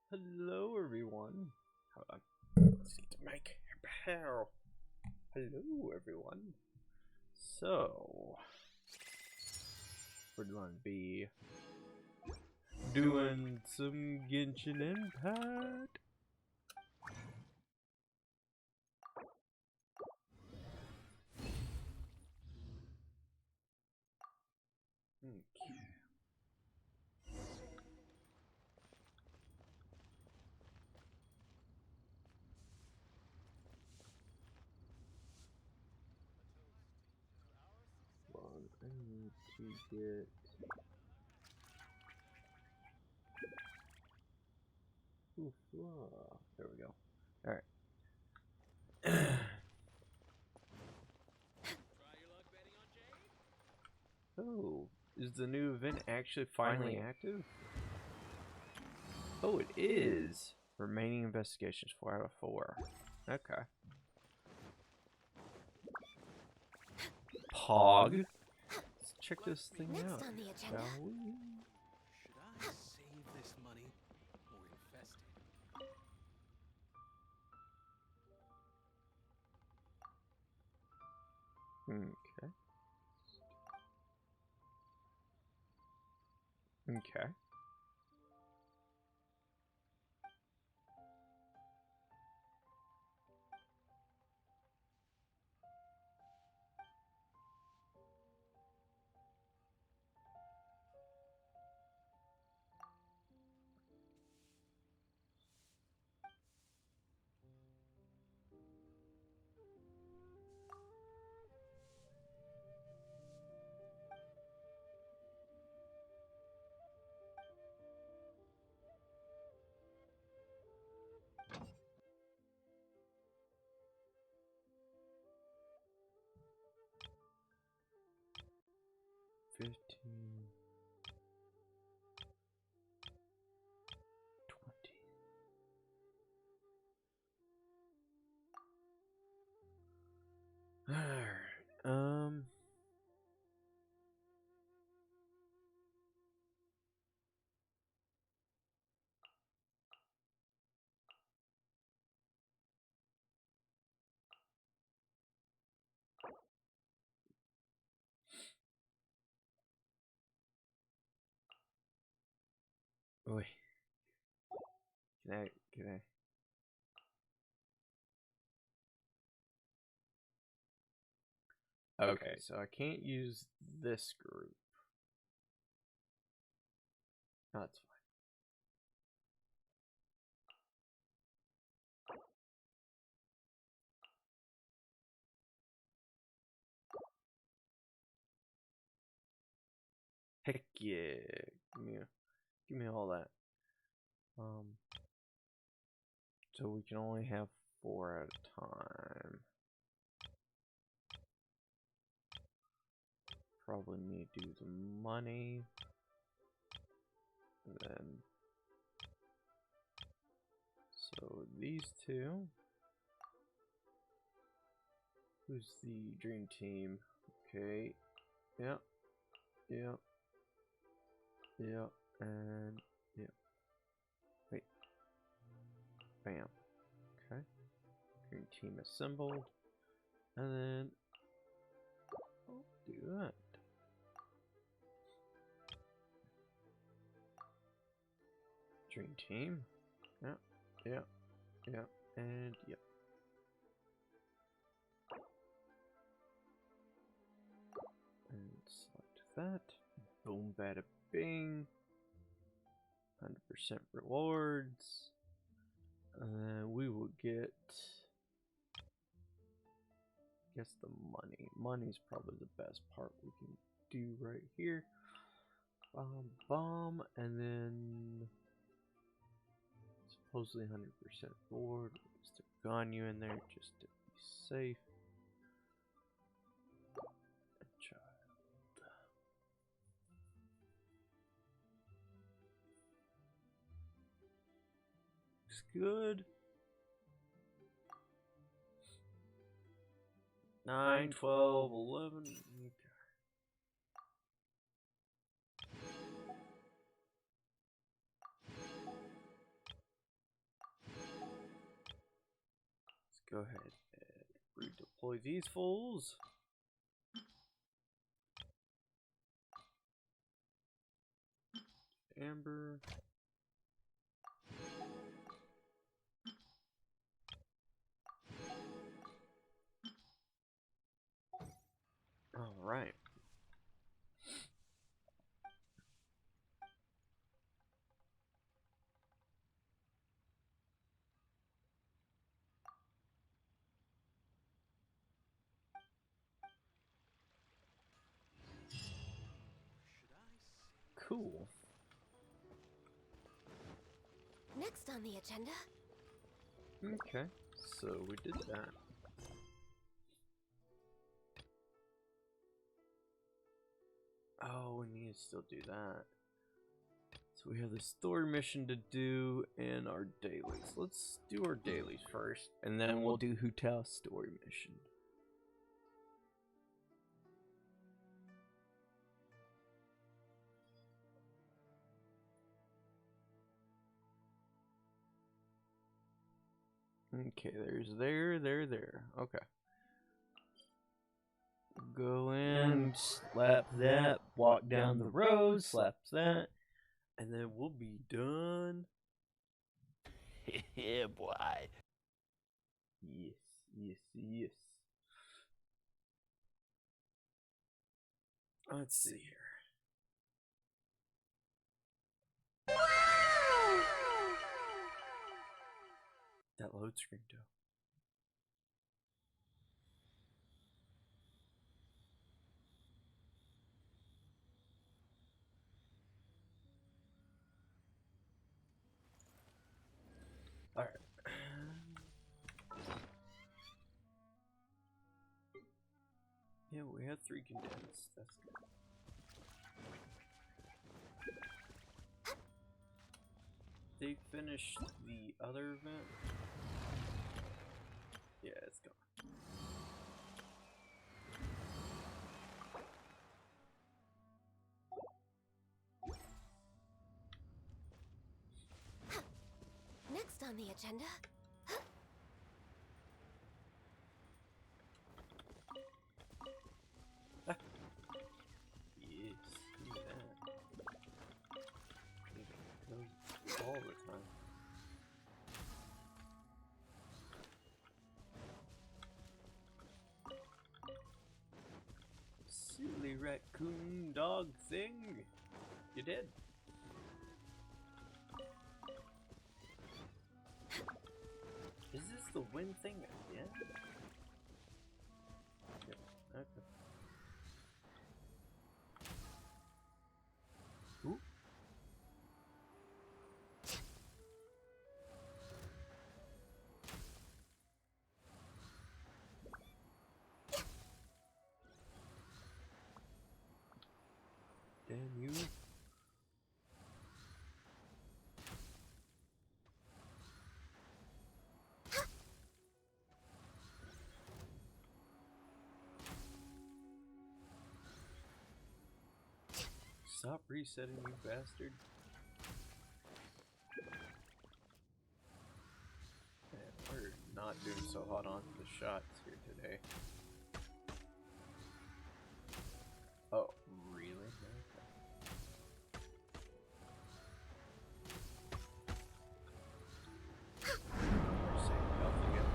Hello, everyone. Hold on. Let's get the mic. Hello, everyone. So, we're going to be doing some Genshin Impact. Okay. Well, I need to get. Oof, there we go. Alright. Oh, is the new event actually finally active? Oh, it is. Remaining investigations 4 out of 4. Okay. Pog. Let's check this thing out, shall we? Should I save this money or invest it? Okay. Okay. $15, $20. Alright. Wait. Can I? Okay, so I can't use this group. That's fine. Heck yeah. Give me all that. So we can only have 4 at a time. Probably need to do the money. And then. So these two. Who's the dream team? Okay. Yep. Yep. Yep. And. Yep. Wait. Bam. Okay. Green team assembled. And then. I'll do that. Dream team. Yep. Yep. Yep. And yep. And select that. Boom, bada, bing. 100% rewards. And then we will get. I guess the money. Money's probably the best part we can do right here. Bomb, and then supposedly 100% reward. Stick Ganyu in there just to be safe. Looks good. 9, 12, 11. Okay. go ahead and redeploy these fools. Amber. All right. Cool. Next on the agenda. Okay, so we did that. Oh, we need to still do that. So we have the story mission to do and our dailies. Let's do our dailies first, and then we'll do Hutao's story mission. Okay, there's there. Okay. Go in, slap that, walk down the road, slap that, and then we'll be done. Yeah, boy. Yes. Let's see here. That load screen, though. Alright. Yeah, we had 3 condensed. That's good. They finished the other event? Yeah, it's gone. Next on the agenda. Yes, see that. It goes all the time. Silly raccoon dog thing. You did. Is this the win thing again? Yeah, okay. Ooh. Damn you. Stop resetting, you bastard. Man, we're not doing so hot on the shots here today. Oh, really? Okay. We're saving health again.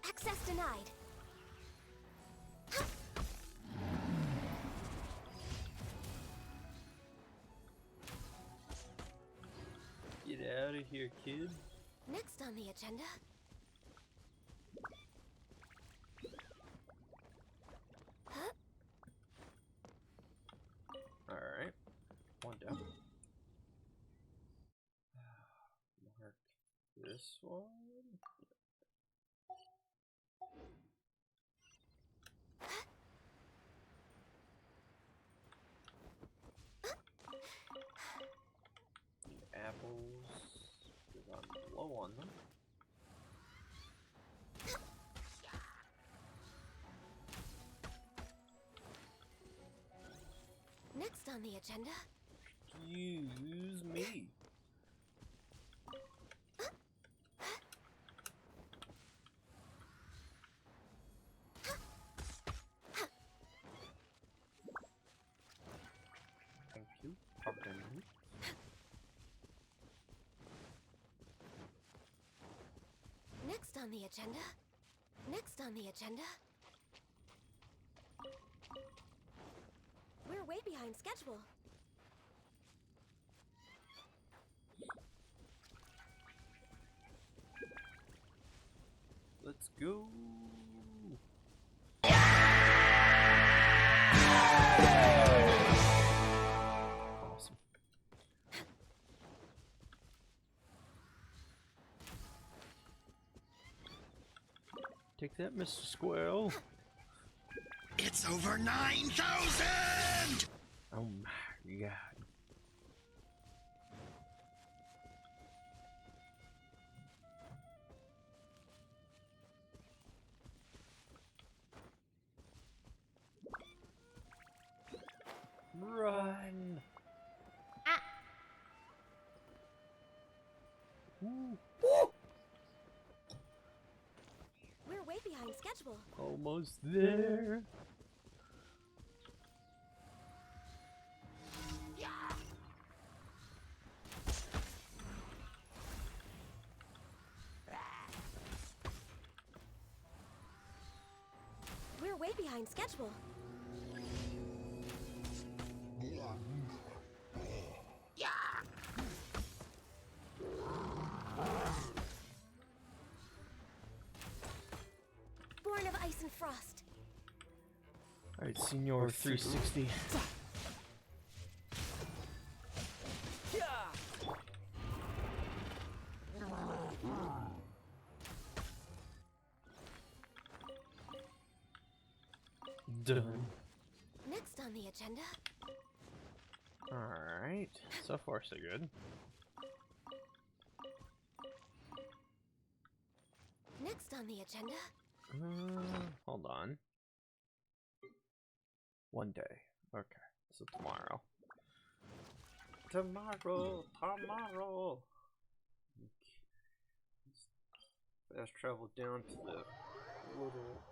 Access denied. Get out of here, kid. Next on the agenda. Alright. One down. Mark this one. The apples, because I'm low on them. Next on the agenda. Excuse me. agenda? Next on the agenda? We're way behind schedule. Let's go. Awesome. Take that, Mr. Squirrel. It's over 9,000! Oh my god. Run! Ooh. We're way behind schedule. Almost there. We're way behind schedule. Born of ice and frost. Alright, Senior 360. Done. Next on the agenda? Alright, so far so good. Next on the agenda? Hold on. One day. Okay, so tomorrow. Tomorrow! Fast travel down to the little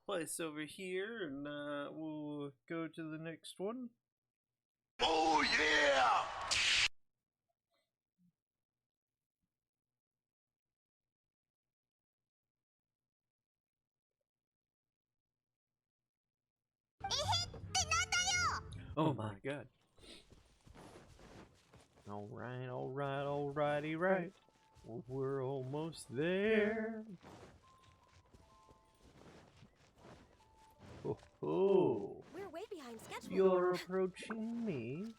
place over here, and we'll go to the next one. Oh yeah! Oh my god. Alright, alrighty, right. We're almost there. Oh, oh. We're way behind schedule. You're approaching me.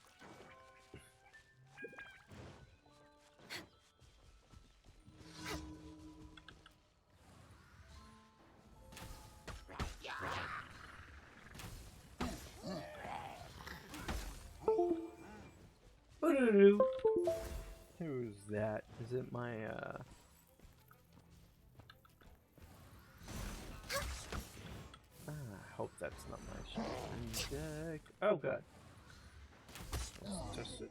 Who's that? Is it my I hope that's not my stream deck. Oh god. Let's test it.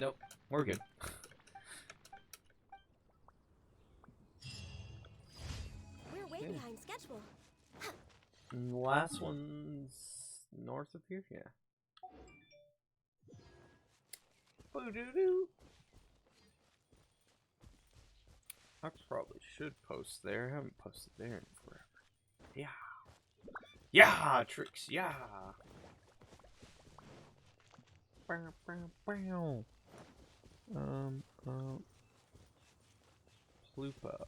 Nope, we're good. We're way behind schedule. And the last one's north of here? Yeah. Boo-doo-doo. I probably should post there. I haven't posted there in forever. Yeah. Yeah, tricks, yeah. Bow, bow, bow. Plupa.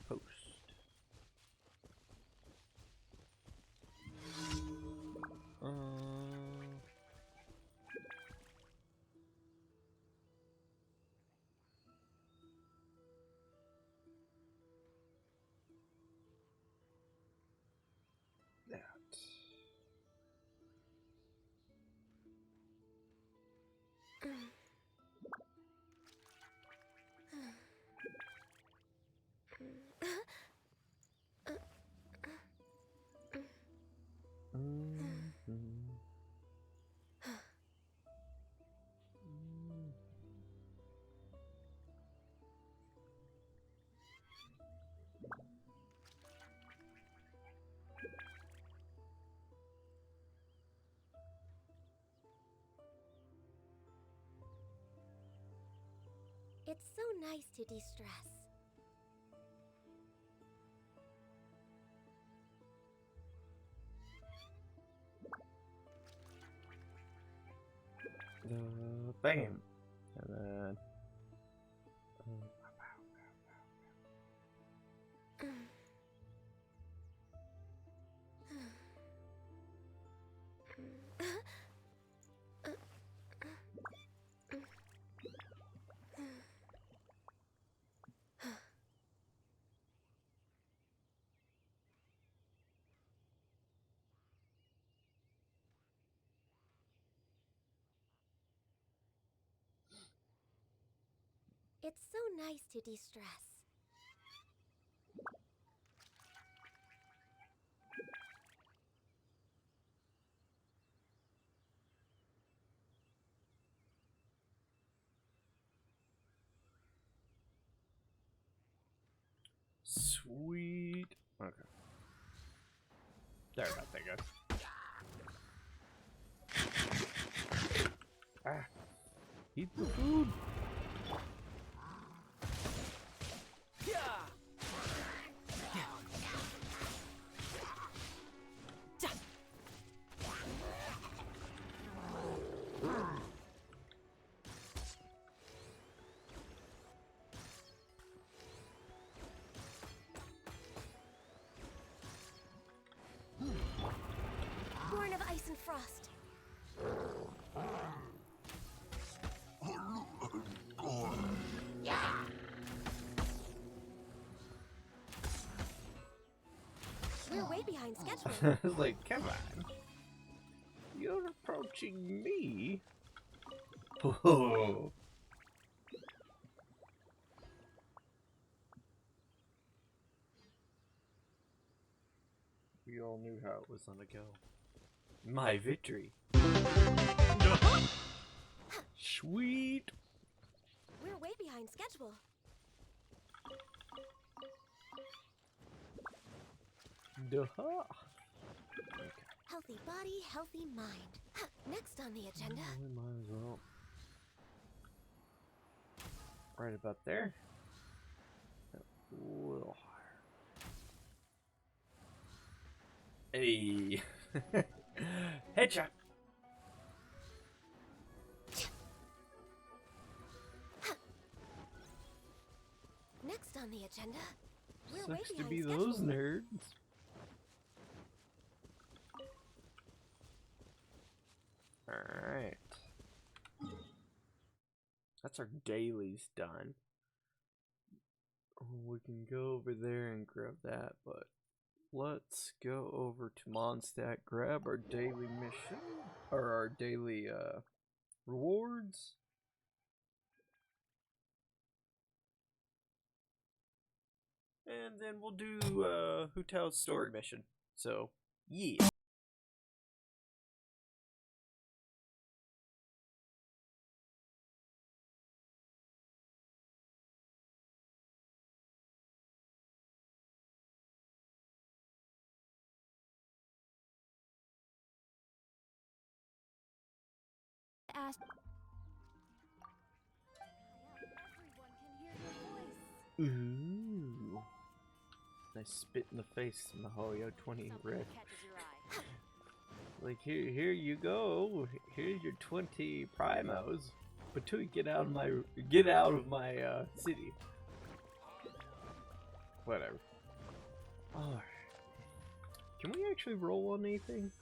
Post. That. It's so nice to de-stress. Bam. And then. It's so nice to de-stress. Sweet. Okay. Sorry about that, guys. Ah. Eat the food. Born of ice and frost. We're way behind schedule. I was like, come on. You're approaching me. Oh. We all knew how it was gonna go. My victory. Sweet. We're way behind schedule. Duh. Healthy body, healthy mind. Next on the agenda. We might as well. Right about there. A little higher. Hey. Headshot. Next on the agenda. We're way Sucks to behind be schedule. those nerds. Alright. That's our dailies done. We can go over there and grab that, but let's go over to Mondstadt, grab our daily mission, or our daily rewards. And then we'll do Hotel's story mission. So, yeah. Ooh. Nice spit in the face, Mahoyo 20 red. Like here you go. Here's your 20 primos. But till you get out of my city. Whatever. Alright. Can we actually roll on anything?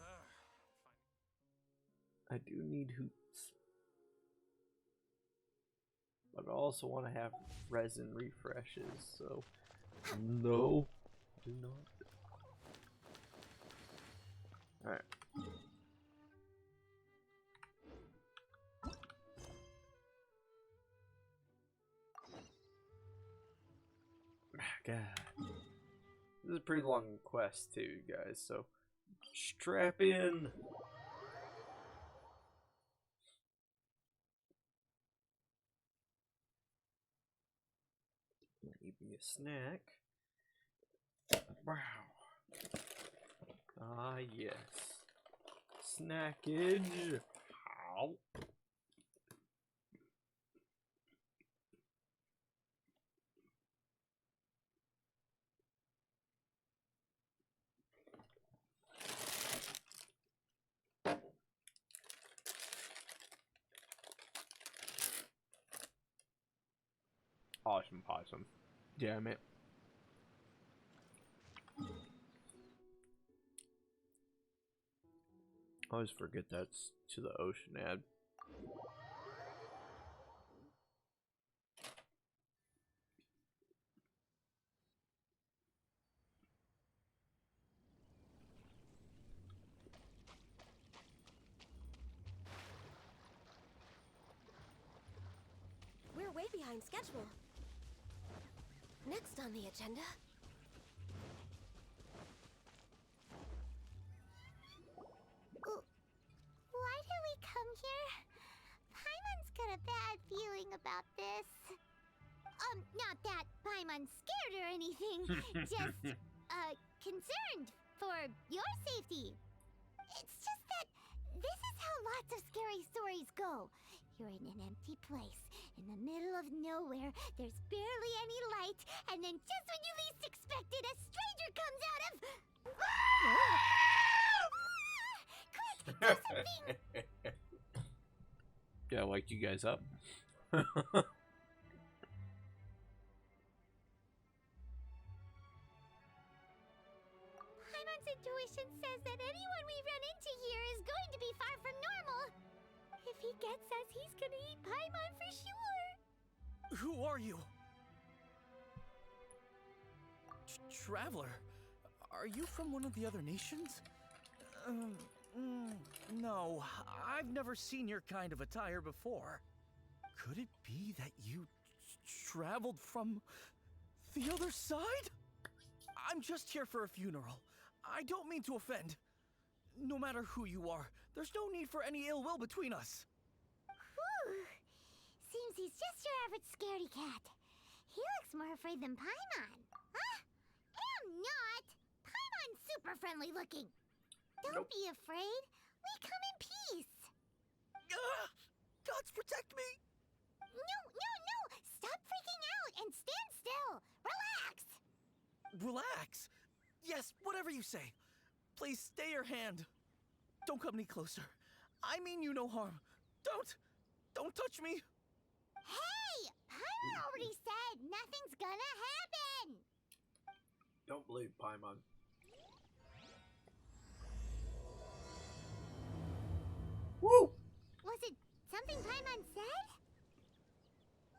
I do need hoots. But I also want to have resin refreshes, so no, do not. Alright. God. This is a pretty long quest too, guys, so strap in. Maybe a snack. Wow. Ah, yes. Snackage. Ow. awesome. Damn it. I always forget that's to the ocean ad. We're way behind schedule. Next on the agenda. Why did we come here? Paimon's got a bad feeling about this. Not that Paimon's scared or anything. Just, concerned for your safety. It's just that this is how lots of scary stories go. You're in an empty place, in the middle of nowhere, there's barely any light, and then just when you least expect it, a stranger comes out of... Quick, do something! Yeah, I wake you guys up. Paimon's intuition says that anyone we run into here is going to be far from normal. If he gets us, he's gonna eat Paimon for sure. Who are you? Traveler? Are you from one of the other nations? No, I've never seen your kind of attire before. Could it be that you traveled from the other side? I'm just here for a funeral. I don't mean to offend. No matter who you are, there's no need for any ill will between us. Whew. Seems he's just your average scaredy cat. He looks more afraid than Paimon. Huh? Am not! Paimon's super friendly looking. Don't be afraid. We come in peace. Gods protect me! No! Stop freaking out and stand still. Relax. Relax. Yes, whatever you say. Please stay your hand. Don't come any closer. I mean you no harm. Don't touch me. Hey! Paimon already said nothing's gonna happen. Don't believe Paimon. Woo! Was it something Paimon said?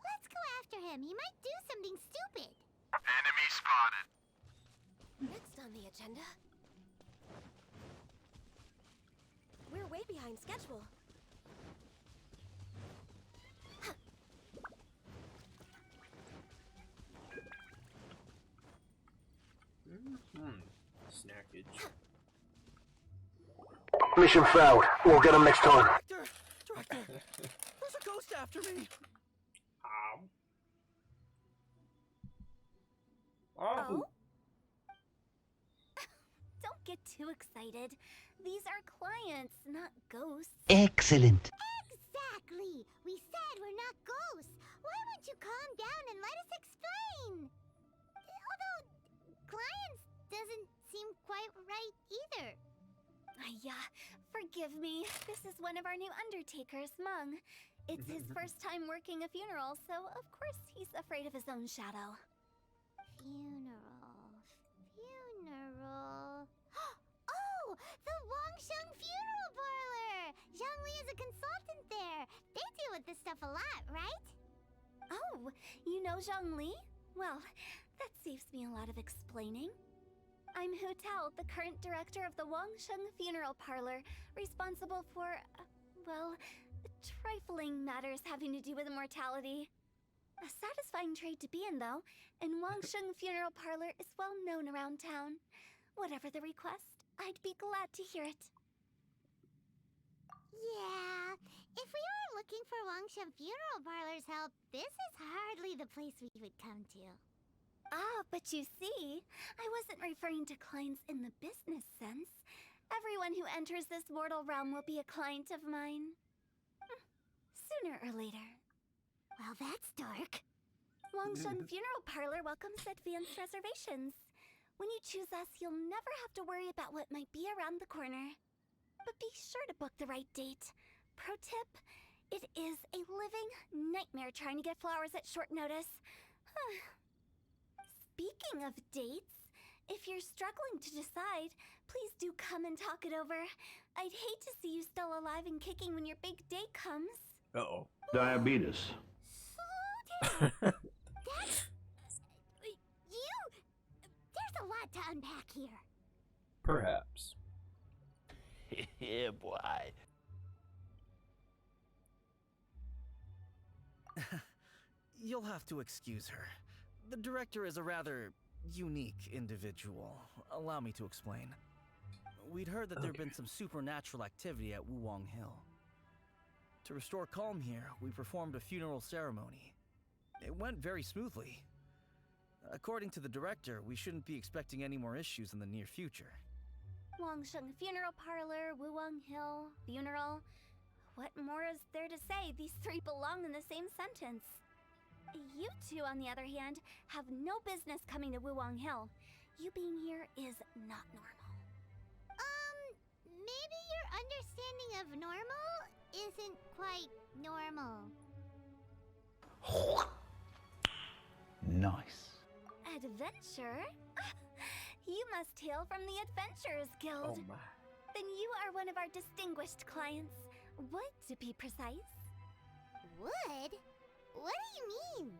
Let's go after him. He might do something stupid. Enemy spotted. Next on the agenda. We're way behind schedule. Snackage. Mission failed. We'll get him next time. Director! There's a ghost after me! Ow. Oh? Don't get too excited. These are clients, not ghosts. Excellent. Exactly! We said we're not ghosts. Why won't you calm down and let us explain? Although, clients doesn't seem quite right either. Yeah, forgive me. This is one of our new undertakers, Mung. It's his first time working a funeral, so of course he's afraid of his own shadow. Funeral. Oh! The Wangsheng Funeral Parlor! Zhongli is a consultant there. They deal with this stuff a lot, right? Oh, you know Zhongli? Well, that saves me a lot of explaining. I'm Hu Tao, the current director of the Wangsheng Funeral Parlor, responsible for, well, trifling matters having to do with immortality. A satisfying trade to be in, though, and Wangsheng Funeral Parlor is well known around town. Whatever the request, I'd be glad to hear it. Yeah, if we were looking for Wangsheng Funeral Parlor's help, this is hardly the place we would come to. Ah, but you see, I wasn't referring to clients in the business sense. Everyone who enters this mortal realm will be a client of mine. Sooner or later. Well, that's dark. Wangsheng Funeral Parlor welcomes advanced reservations. When you choose us, you'll never have to worry about what might be around the corner. But be sure to book the right date. Pro tip, it is a living nightmare trying to get flowers at short notice. Speaking of dates, if you're struggling to decide, please do come and talk it over. I'd hate to see you still alive and kicking when your big date comes. Uh-oh. Diabetes. Slow down. That's... you... There's a lot to unpack here. Perhaps. Yeah, boy. You'll have to excuse her. The director is a rather unique individual. Allow me to explain. We'd heard that there'd been some supernatural activity at Wuwang Hill. To restore calm here, we performed a funeral ceremony. It went very smoothly. According to the director, we shouldn't be expecting any more issues in the near future. Wangsheng Funeral Parlor, Wuwang Hill, funeral. What more is there to say? These three belong in the same sentence. You two, on the other hand, have no business coming to Wuwang Hill. You being here is not normal. Maybe your understanding of normal isn't quite normal. Nice. Adventure? You must hail from the Adventurers Guild. Oh my. Then you are one of our distinguished clients. Wood, to be precise. Wood? What do you mean?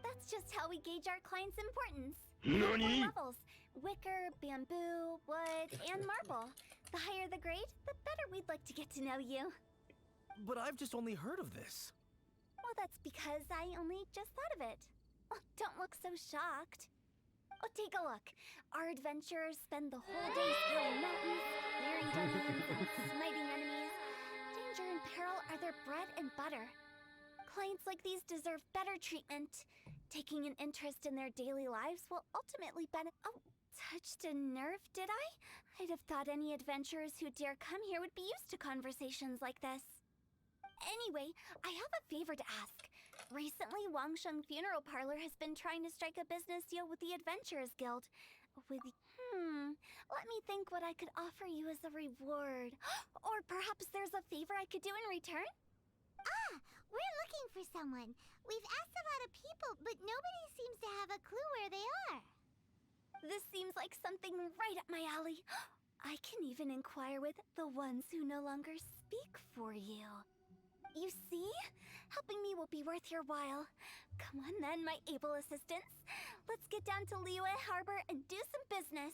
That's just how we gauge our clients' importance. Nani? 4 levels: wicker, bamboo, wood, and marble. The higher the grade, the better we'd like to get to know you. But I've just only heard of this. Well, that's because I only just thought of it. Oh, don't look so shocked. Oh, take a look. Our adventurers spend the whole day scaling mountains, clearing dungeons, and smiting enemies. Danger and peril are their bread and butter. Clients like these deserve better treatment. Taking an interest in their daily lives will ultimately benefit. Oh, touched a nerve, did I? I'd have thought any adventurers who dare come here would be used to conversations like this. Anyway, I have a favor to ask. Recently, Wangsheng Funeral Parlor has been trying to strike a business deal with the Adventurers Guild. Let me think what I could offer you as a reward. Or perhaps there's a favor I could do in return? We're looking for someone. We've asked a lot of people, but nobody seems to have a clue where they are. This seems like something right up my alley. I can even inquire with the ones who no longer speak for you. You see? Helping me will be worth your while. Come on then, my able assistants. Let's get down to Liyue Harbor and do some business.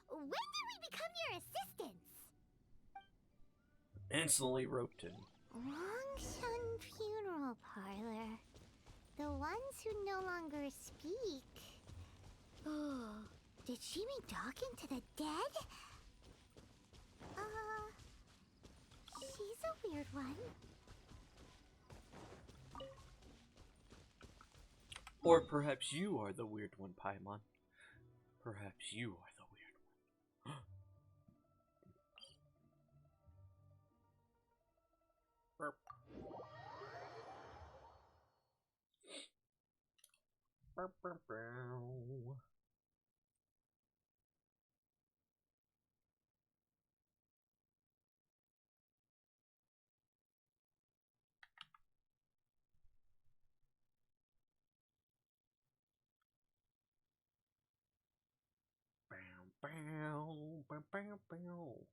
When did we become your assistants? Instantly roped in. Wangsheng Funeral Parlor. The ones who no longer speak. Oh, did she mean talking to the dead? She's a weird one. Or perhaps you are the weird one, Paimon. Perhaps you are the weird one. Burp. Burp, burp, burp. Bow, bow, bow, bow.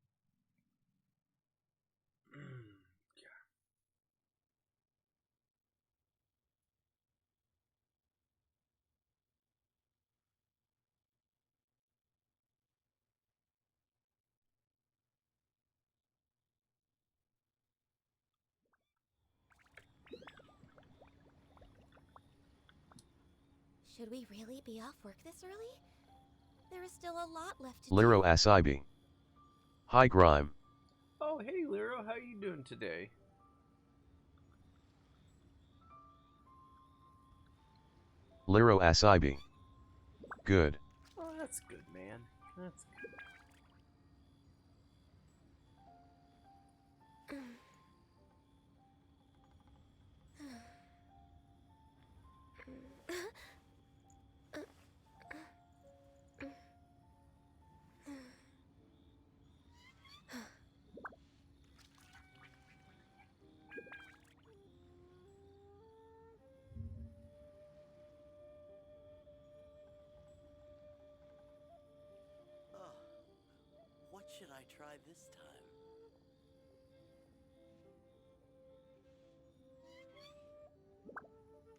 Yeah. Should we really be off work this early? There is still a lot left to Liro do. Asibi. Hi Grime. Oh, hey, Liro, how you doing today? Liro Asibi. Good. Oh, that's good, man. That's good. try this time?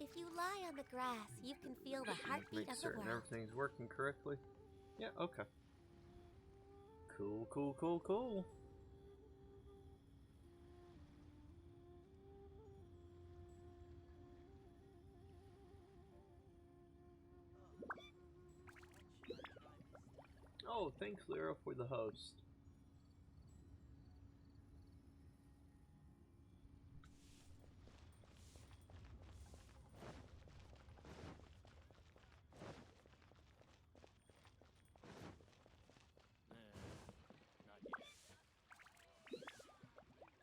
If you lie on the grass, you can feel the heartbeat Make of the certain world. everything's working correctly. Yeah, okay. Cool, cool, cool, cool. Oh, thanks, Lyra, for the host.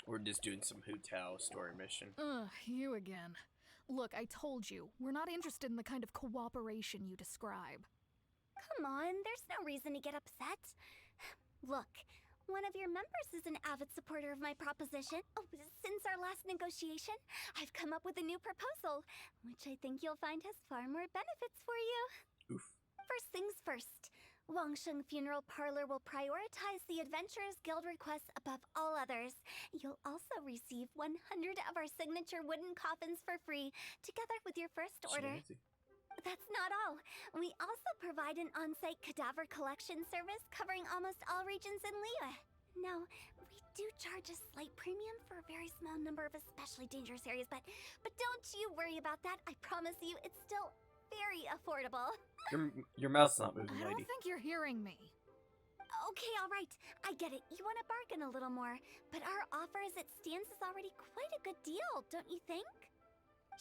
We're just doing some Hu-Tao story mission. Ugh, you again. Look, I told you, we're not interested in the kind of cooperation you describe. Come on, there's no reason to get upset. Look, one of your members is an avid supporter of my proposition. Oh, since our last negotiation, I've come up with a new proposal, which I think you'll find has far more benefits for you. Oof. First things first. Wangsheng Funeral Parlor will prioritize the Adventurers Guild requests above all others. You'll also receive 100 of our signature wooden coffins for free, together with your first order. Snazzy. That's not all. We also provide an on-site cadaver collection service covering almost all regions in Liyue. Now, we do charge a slight premium for a very small number of especially dangerous areas, but don't you worry about that. I promise you, it's still very affordable. Your mouth's not moving, I lady. don't think you're hearing me. Okay, all right. I get it. You want to bargain a little more, but our offer as it stands is already quite a good deal, don't you think?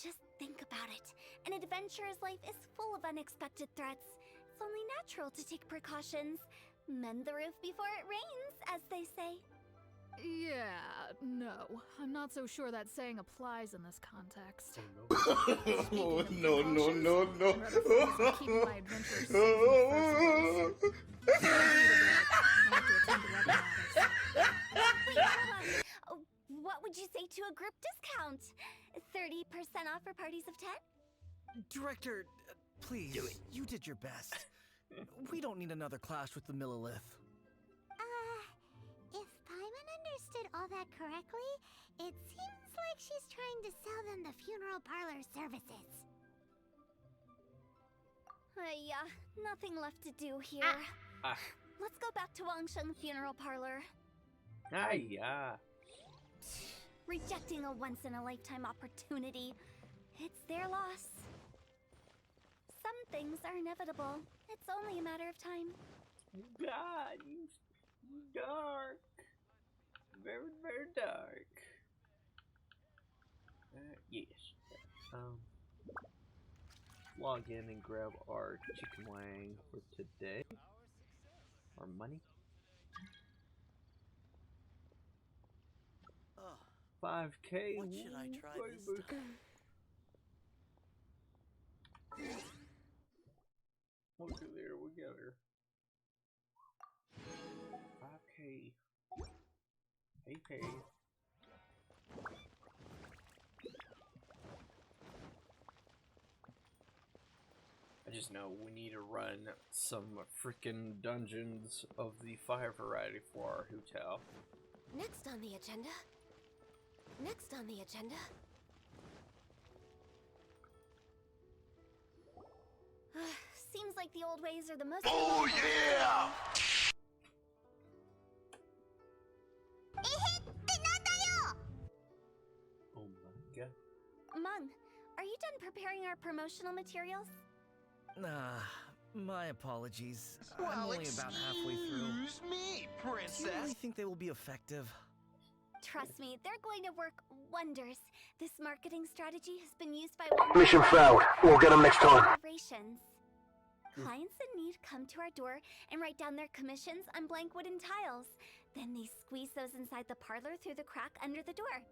Just think about it. An adventurer's life is full of unexpected threats. It's only natural to take precautions. Mend the roof before it rains, as they say. Yeah, no. I'm not so sure that saying applies in this context. Oh, no, no, no, no. Keeping my adventures safe in the first place. I have to attend to weapon addicts. Wait, hold on. Oh, what would you say to a group discount? 30% off for parties of 10? Director, please. Do it. You did your best. We don't need another clash with the Millilith. If Paimon understood all that correctly, it seems like she's trying to sell them the funeral parlor services. Yeah, nothing left to do here. Ah. Let's go back to Wangsheng Funeral Parlor. Yeah. Rejecting a once-in-a-lifetime opportunity. It's their loss. Some things are inevitable. It's only a matter of time. God, dark. Very, very dark. Yes. Log in and grab our chicken wing for today. Our money. 5K. What should I try this time? Look at there, we got her. 5K. Hey. I just know we need to run some freaking dungeons of the fire variety for our Hu-Tao. Next on the agenda. Seems like the old ways are the most. Oh yeah! Oh my god. Mung, are you done preparing our promotional materials? Nah, my apologies. I'm only about halfway through. Excuse me, Do you princess. really think they will be effective? Trust me, they're going to work wonders. This marketing strategy has been used by Mission failed. We'll get 'em next time. operations. Clients in need come to our door and write down their commissions on blank wooden tiles. Then they squeeze those inside the parlor through the crack under the door.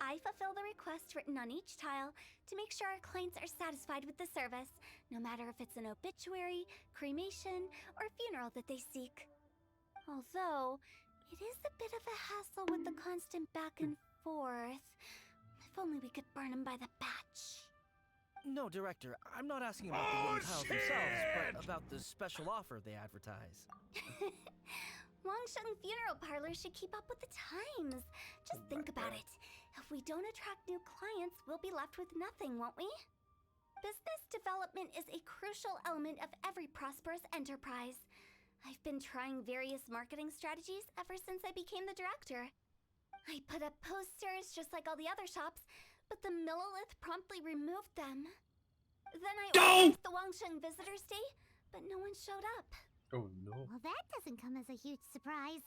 I fulfill the request written on each tile to make sure our clients are satisfied with the service, no matter if it's an obituary, cremation, or funeral that they seek. Although, it is a bit of a hassle with the constant back and forth. If only we could burn them by the batch. No, Director, I'm not asking about the wooden tiles themselves, but about the special offer they advertise. Wangsheng Funeral Parlor should keep up with the times. Just think about it. If we don't attract new clients, we'll be left with nothing, won't we? Business development is a crucial element of every prosperous enterprise. I've been trying various marketing strategies ever since I became the director. I put up posters just like all the other shops, but the Millilith promptly removed them. Then I organized the Wangsheng Visitors Day, but no one showed up. Oh no. Well, that doesn't come as a huge surprise.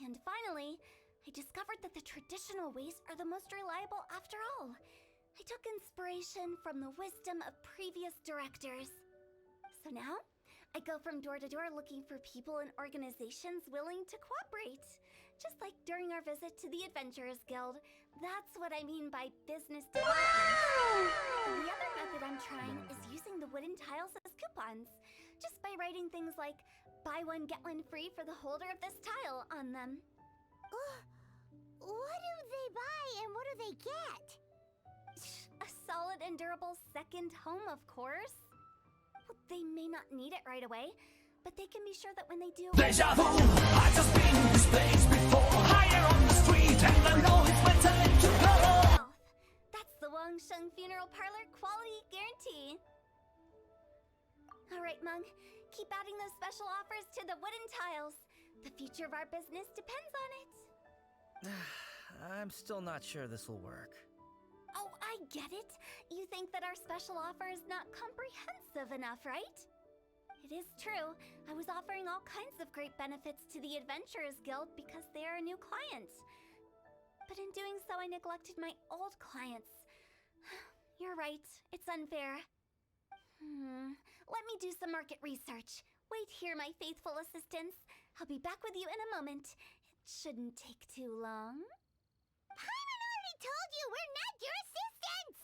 And finally, I discovered that the traditional ways are the most reliable after all. I took inspiration from the wisdom of previous directors. So now, I go from door to door looking for people and organizations willing to cooperate. Just like during our visit to the Adventurers Guild. That's what I mean by business development. The other method I'm trying is using the wooden tiles as coupons. Just by writing things like, buy one, get one free for the holder of this tile on them. What do they buy and what do they get? A solid and durable second home, of course. Well, they may not need it right away, but they can be sure that when they do... Deja vu! I've just been in this place before. Higher on the street, and I know it's my time to go. That's the Wangsheng Funeral Parlor quality guarantee. All right, Mung. Keep adding those special offers to the wooden tiles. The future of our business depends on it. I'm still not sure this will work. Oh, I get it. You think that our special offer is not comprehensive enough, right? It is true. I was offering all kinds of great benefits to the Adventurers Guild because they are a new client. But in doing so, I neglected my old clients. You're right. It's unfair. Let me do some market research. Wait here, my faithful assistants. I'll be back with you in a moment. It shouldn't take too long. Paimon already told you we're not your assistants!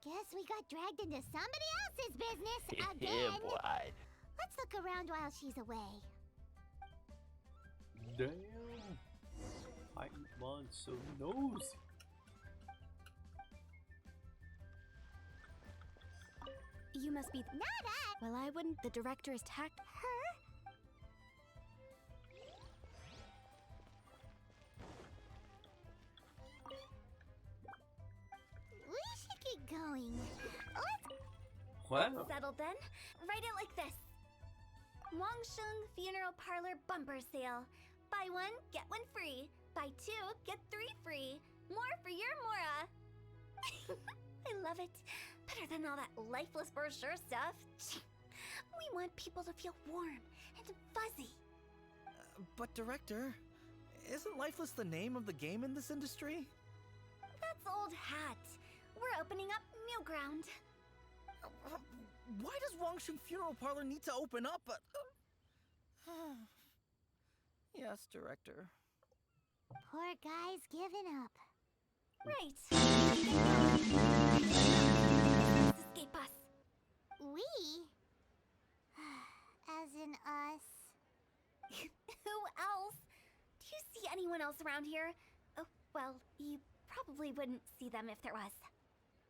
Guess we got dragged into somebody else's business again. boy. Let's look around while she's away. Damn. I'm so nosy. You must be... Not us! Well, I wouldn't. The director has attacked her. We should get going. Let's... Wow. Settled then. Write it like this. Wangsheng Funeral Parlor Bumper Sale. Buy one, get one free. Buy two, get three free. More for your Mora. I love it. Better than all that lifeless brochure stuff. We want people to feel warm and fuzzy. But Director, isn't Lifeless the name of the game in this industry? That's old hat. We're opening up new ground. Why does Wangsheng Funeral Parlor need to open up? Yes, Director. Poor guy's given up. Right. Escape us. We? As in us. Who else? Do you see anyone else around here? Oh, well, you probably wouldn't see them if there was.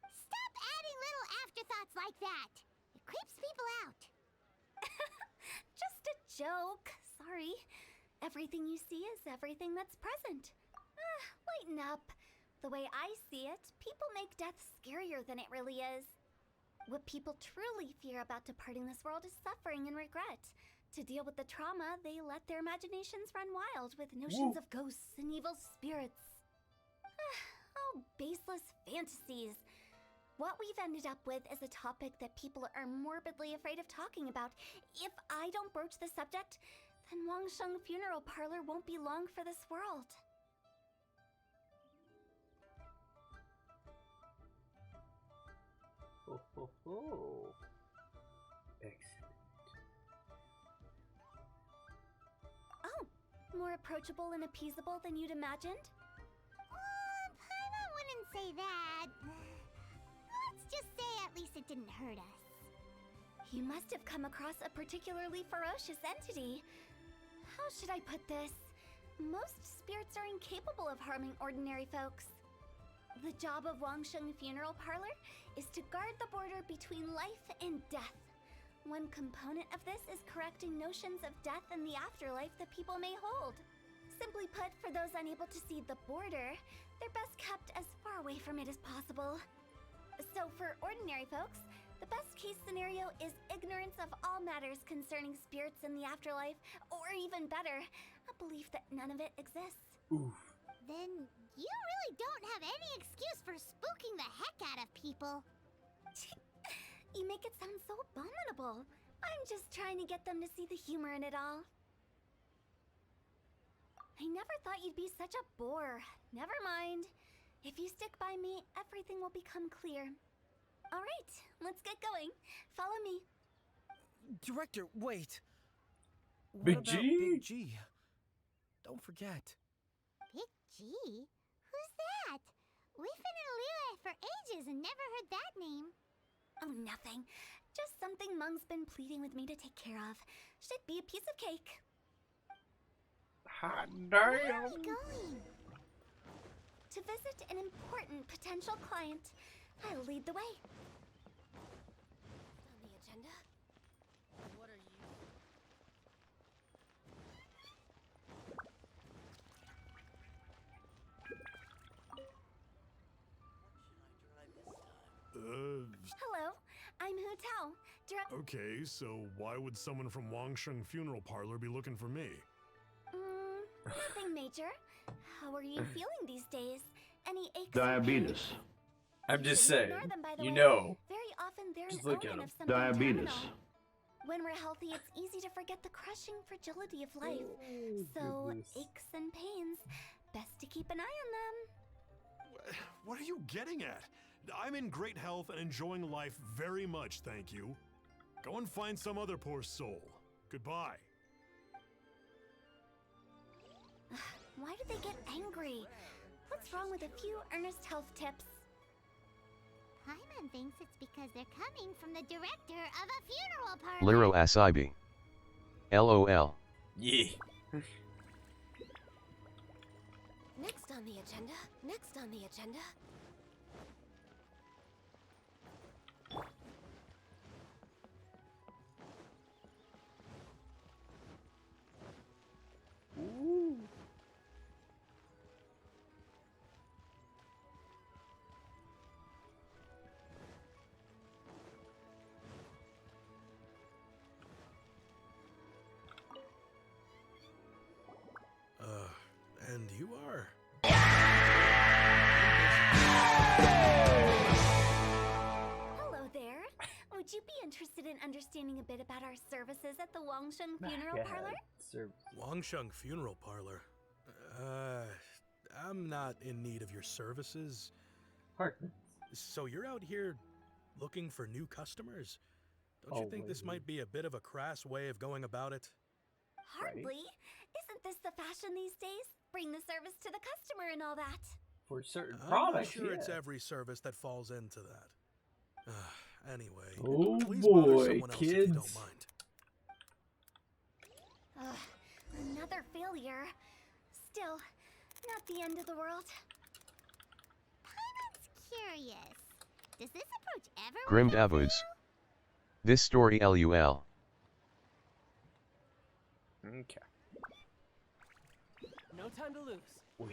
Stop adding little afterthoughts like that! It creeps people out. Just a joke. Sorry. Everything you see is everything that's present. Lighten up. The way I see it, people make death scarier than it really is. What people truly fear about departing this world is suffering and regret. To deal with the trauma, they let their imaginations run wild with notions of ghosts and evil spirits. Oh, baseless fantasies. What we've ended up with is a topic that people are morbidly afraid of talking about. If I don't broach the subject, then Wangsheng Funeral Parlor won't be long for this world. Oh. Excellent. Oh, more approachable and appeasable than you'd imagined? Paimon wouldn't say that. Let's just say at least it didn't hurt us. You must have come across a particularly ferocious entity. How should I put this? Most spirits are incapable of harming ordinary folks. The job of Wangsheng Funeral Parlor is to guard the border between life and death. One component of this is correcting notions of death and the afterlife that people may hold. Simply put, for those unable to see the border, they're best kept as far away from it as possible. So for ordinary folks, the best case scenario is ignorance of all matters concerning spirits in the afterlife, or even better, a belief that none of it exists. Oof. Then you really don't have any excuse for spooking the heck out of people. You make it sound so abominable. I'm just trying to get them to see the humor in it all. I never thought you'd be such a bore. Never mind. If you stick by me, everything will become clear. All right, let's get going. Follow me. Director, wait. What Big about G? Big G? Don't forget. Big G? Who's that? We've been in Liyue for ages and never heard that name. Oh, nothing. Just something Mung's been pleading with me to take care of. Should be a piece of cake. Hot Where are damn. we going? To visit an important potential client. I'll lead the way. On the agenda? What are you? Hello, I'm Hu Tao, director. Okay, so why would someone from Wangsheng Funeral Parlor be looking for me? Nothing major. How are you feeling these days? Any aches? Diabetes. I'm just Shouldn't saying. ignore them, by the You way. know. Very often they're Just an look at omen 'em. of something Diabetes. terminal. When we're healthy, it's easy to forget the crushing fragility of life. So, goodness. aches and pains, best to keep an eye on them. What are you getting at? I'm in great health and enjoying life very much, thank you. Go and find some other poor soul. Goodbye. Why do they get angry? What's wrong with a few earnest health tips? Paimon thinks it's because they're coming from the director of a funeral parlor. Liro Asibi. LOL. Yeah. Next on the agenda. Next on the agenda. Ooh. And you are? Hello there. Would you be interested in understanding a bit about our services at the Wangsheng Funeral Parlor? Wangsheng Funeral Parlor? I'm not in need of your services. Hartman. So you're out here looking for new customers? Don't you think this might be a bit of a crass way of going about it? Hardly. Isn't this the fashion these days? Bring the service to the customer and all that. For certain I'm products, not sure yeah. it's every service that falls into that. Anyway, Oh please bother boy, someone else if you don't kids. mind. Another failure. Still, not the end of the world. Paimon's curious. Does this approach ever Grim work out for Davos. you? This story LUL. Okay. No time to lose. Well.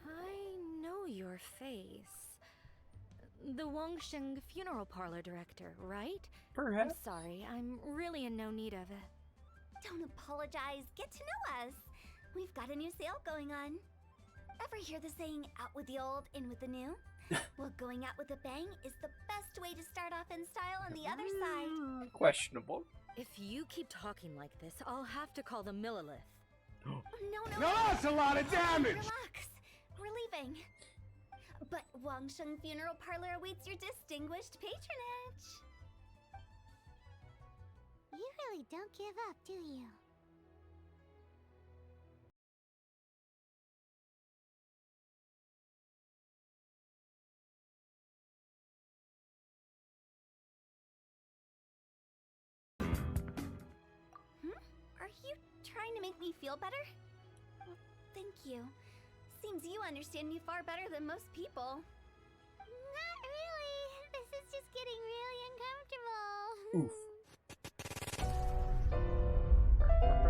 I know your face. The Wangsheng Funeral Parlor director, right? Perhaps. Sorry, I'm really in no need of it. Don't apologize. Get to know us. We've got a new sale going on. Ever hear the saying, out with the old, in with the new? Well, going out with a bang is the best way to start off in style on the other side. Questionable. If you keep talking like this, I'll have to call the Millilith. No, That's a lot of damage! Relax. We're leaving. But Wangsheng Funeral Parlor awaits your distinguished patronage. You really don't give up, do you? Are you trying trying to make me feel better? Well, thank you. Seems you understand me far better than most people. Not really. This is just getting really uncomfortable. Oof.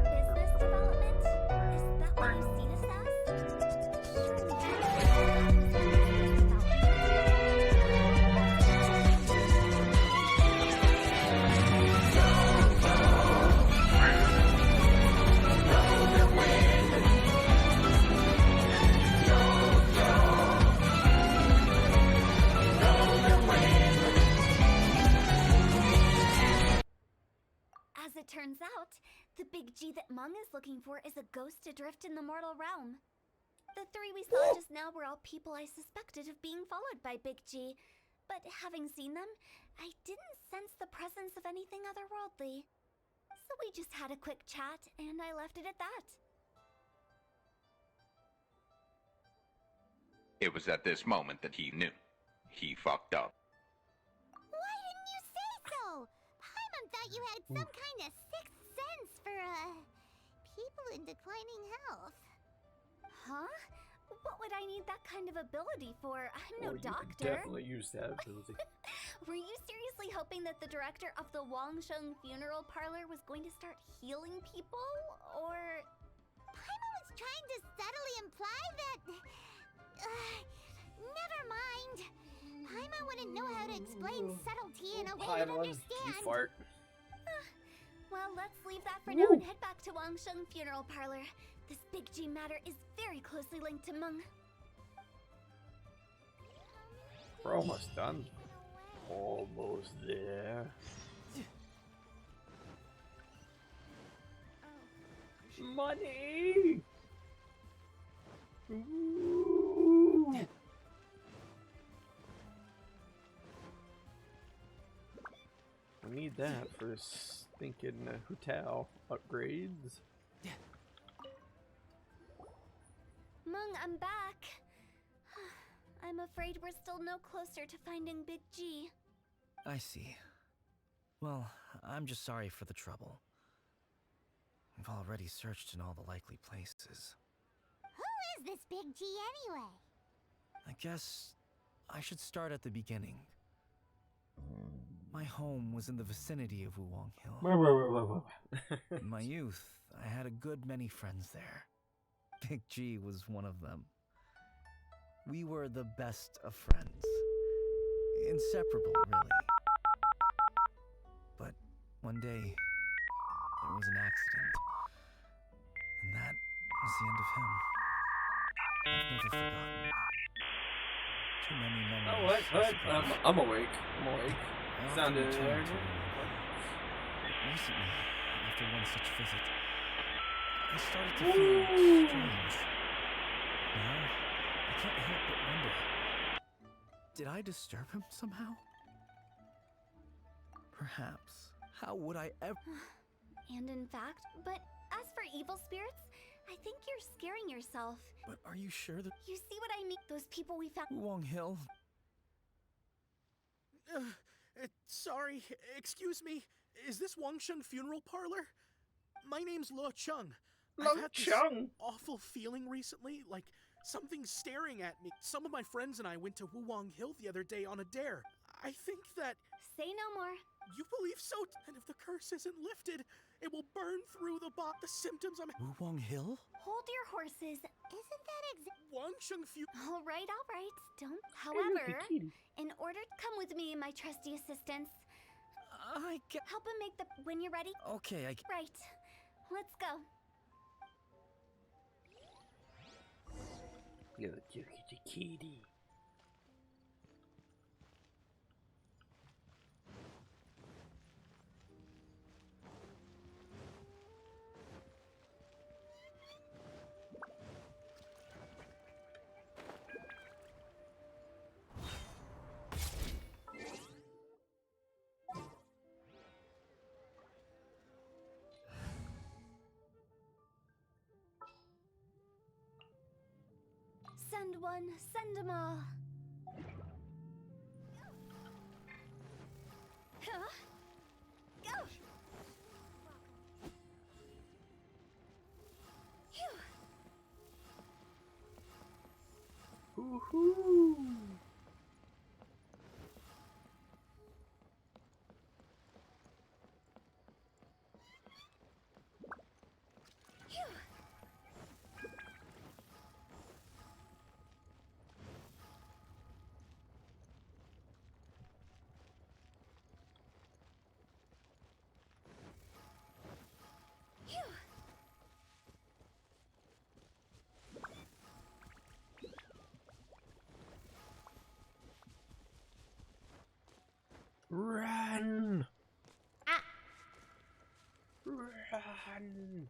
Business development? Is that what you see this as? As it turns out, the big G that Mung is looking for is a ghost adrift in the mortal realm. The three we saw just now were all people I suspected of being followed by Big G, but having seen them, I didn't sense the presence of anything otherworldly. So we just had a quick chat, and I left it at that. It was at this moment that he knew. He fucked up. Why didn't you say so? Paimon thought you had some kind of sixth sense for, people in declining health. Huh? What would I need that kind of ability for? I'm no You could doctor. definitely use that ability. Were you seriously hoping that the director of the Wangsheng funeral parlor was going to start healing people? Or... Paimon was trying to subtly imply that... never mind. Paimon wouldn't know how to explain subtlety in a way you'd Paimon, understand. you fart. Well, let's leave that for now and head back to Wangsheng funeral parlor. This Big G matter is very closely linked to Meng. We're almost done. Almost there. Money! Ooh. I need that for stinking hotel upgrades. Meng, I'm back. I'm afraid we're still no closer to finding Big G. I see. Well, I'm just sorry for the trouble. We've already searched in all the likely places. Who is this Big G anyway? I guess I should start at the beginning. My home was in the vicinity of Wuwang Hill. In my youth, I had a good many friends there. Big G was one of them. We were the best of friends. Inseparable, really. But one day, there was an accident. And that was the end of him. I've never forgotten. Too many memories. Oh, what? I'm awake. I'm awake. I often Sounded return there. to them. But recently, after one such visit, I started to feel strange. Now, I can't help but wonder, did I disturb him somehow? Perhaps. How would I ever... And in fact, but as for evil spirits, I think you're scaring yourself. But are you sure that... You see what I mean? Those people we found... Wuwang Hill? Sorry, excuse me. Is this Wangsheng funeral parlor? My name's Lo Chung. I've had this awful feeling recently, like something's staring at me. Some of my friends and I went to Wuwang Hill the other day on a dare. I think that... Say no more. You believe so? And if the curse isn't lifted, it will burn through the symptoms I'm... Wuwang Hill? Hold your horses. Isn't that Wangsheng All right. Don't. However, in order to come with me and my trusty assistants, help him make the... When you're ready? Okay, Right. Let's go. You're the kitty. Send one, send them all. Huh? Go! Woohoo! Run! Ah. Run!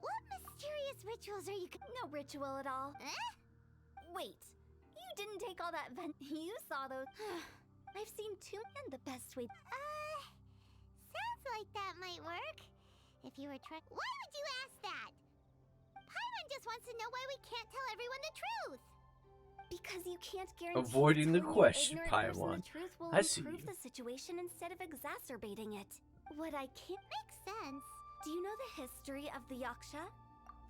What mysterious rituals are you? No ritual at all. Eh? Wait, you didn't take all that You saw those. I've seen two, and the best way. Sounds like that might work. If you were trying. Why would you ask that? Paimon just wants to know why we can't tell everyone the truth. Because you can't guarantee Avoiding the telling an question, ignorant person Paimon. the truth will I see improve you. the situation instead of exacerbating it. What I can't. Makes sense. Do you know the history of the Yaksha?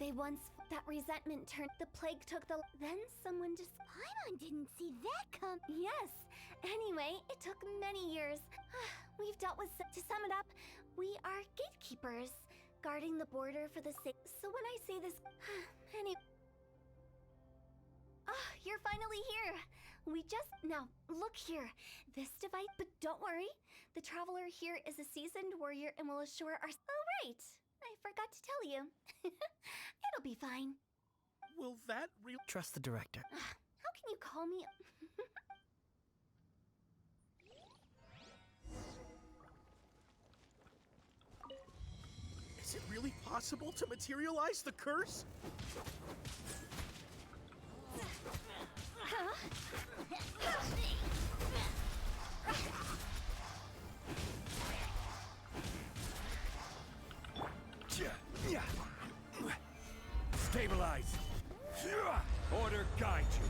They once. That resentment turned. The plague took the. Then someone just. Paimon didn't see that come. Yes. Anyway, it took many years. We've dealt with. To sum it up, we are gatekeepers, guarding the border for the sake. So when I say this. You're finally here. We just. Now, look here. This device. But don't worry. The traveler here is a seasoned warrior and will assure our. Oh, right. I forgot to tell you. It'll be fine. Will that real? Trust the director. How can you call me? Is it really possible to materialize the curse? Stabilize. Order guide you.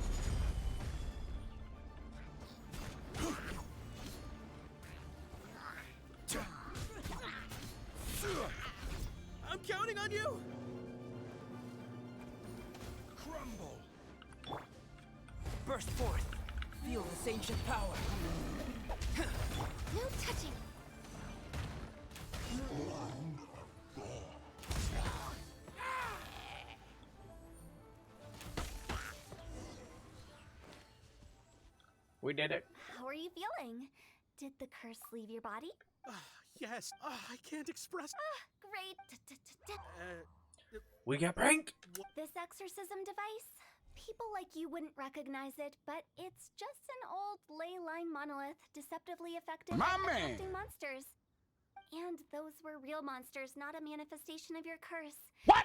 I'm counting on you. Crumble. Burst forth. Feel this ancient power. No touching. We did it. How are you feeling? Did the curse leave your body? Yes. I can't express. Great. We got pranked. This exorcism device? People like you wouldn't recognize it, but it's just an old ley line monolith deceptively effective at attracting monsters. And those were real monsters, not a manifestation of your curse. What?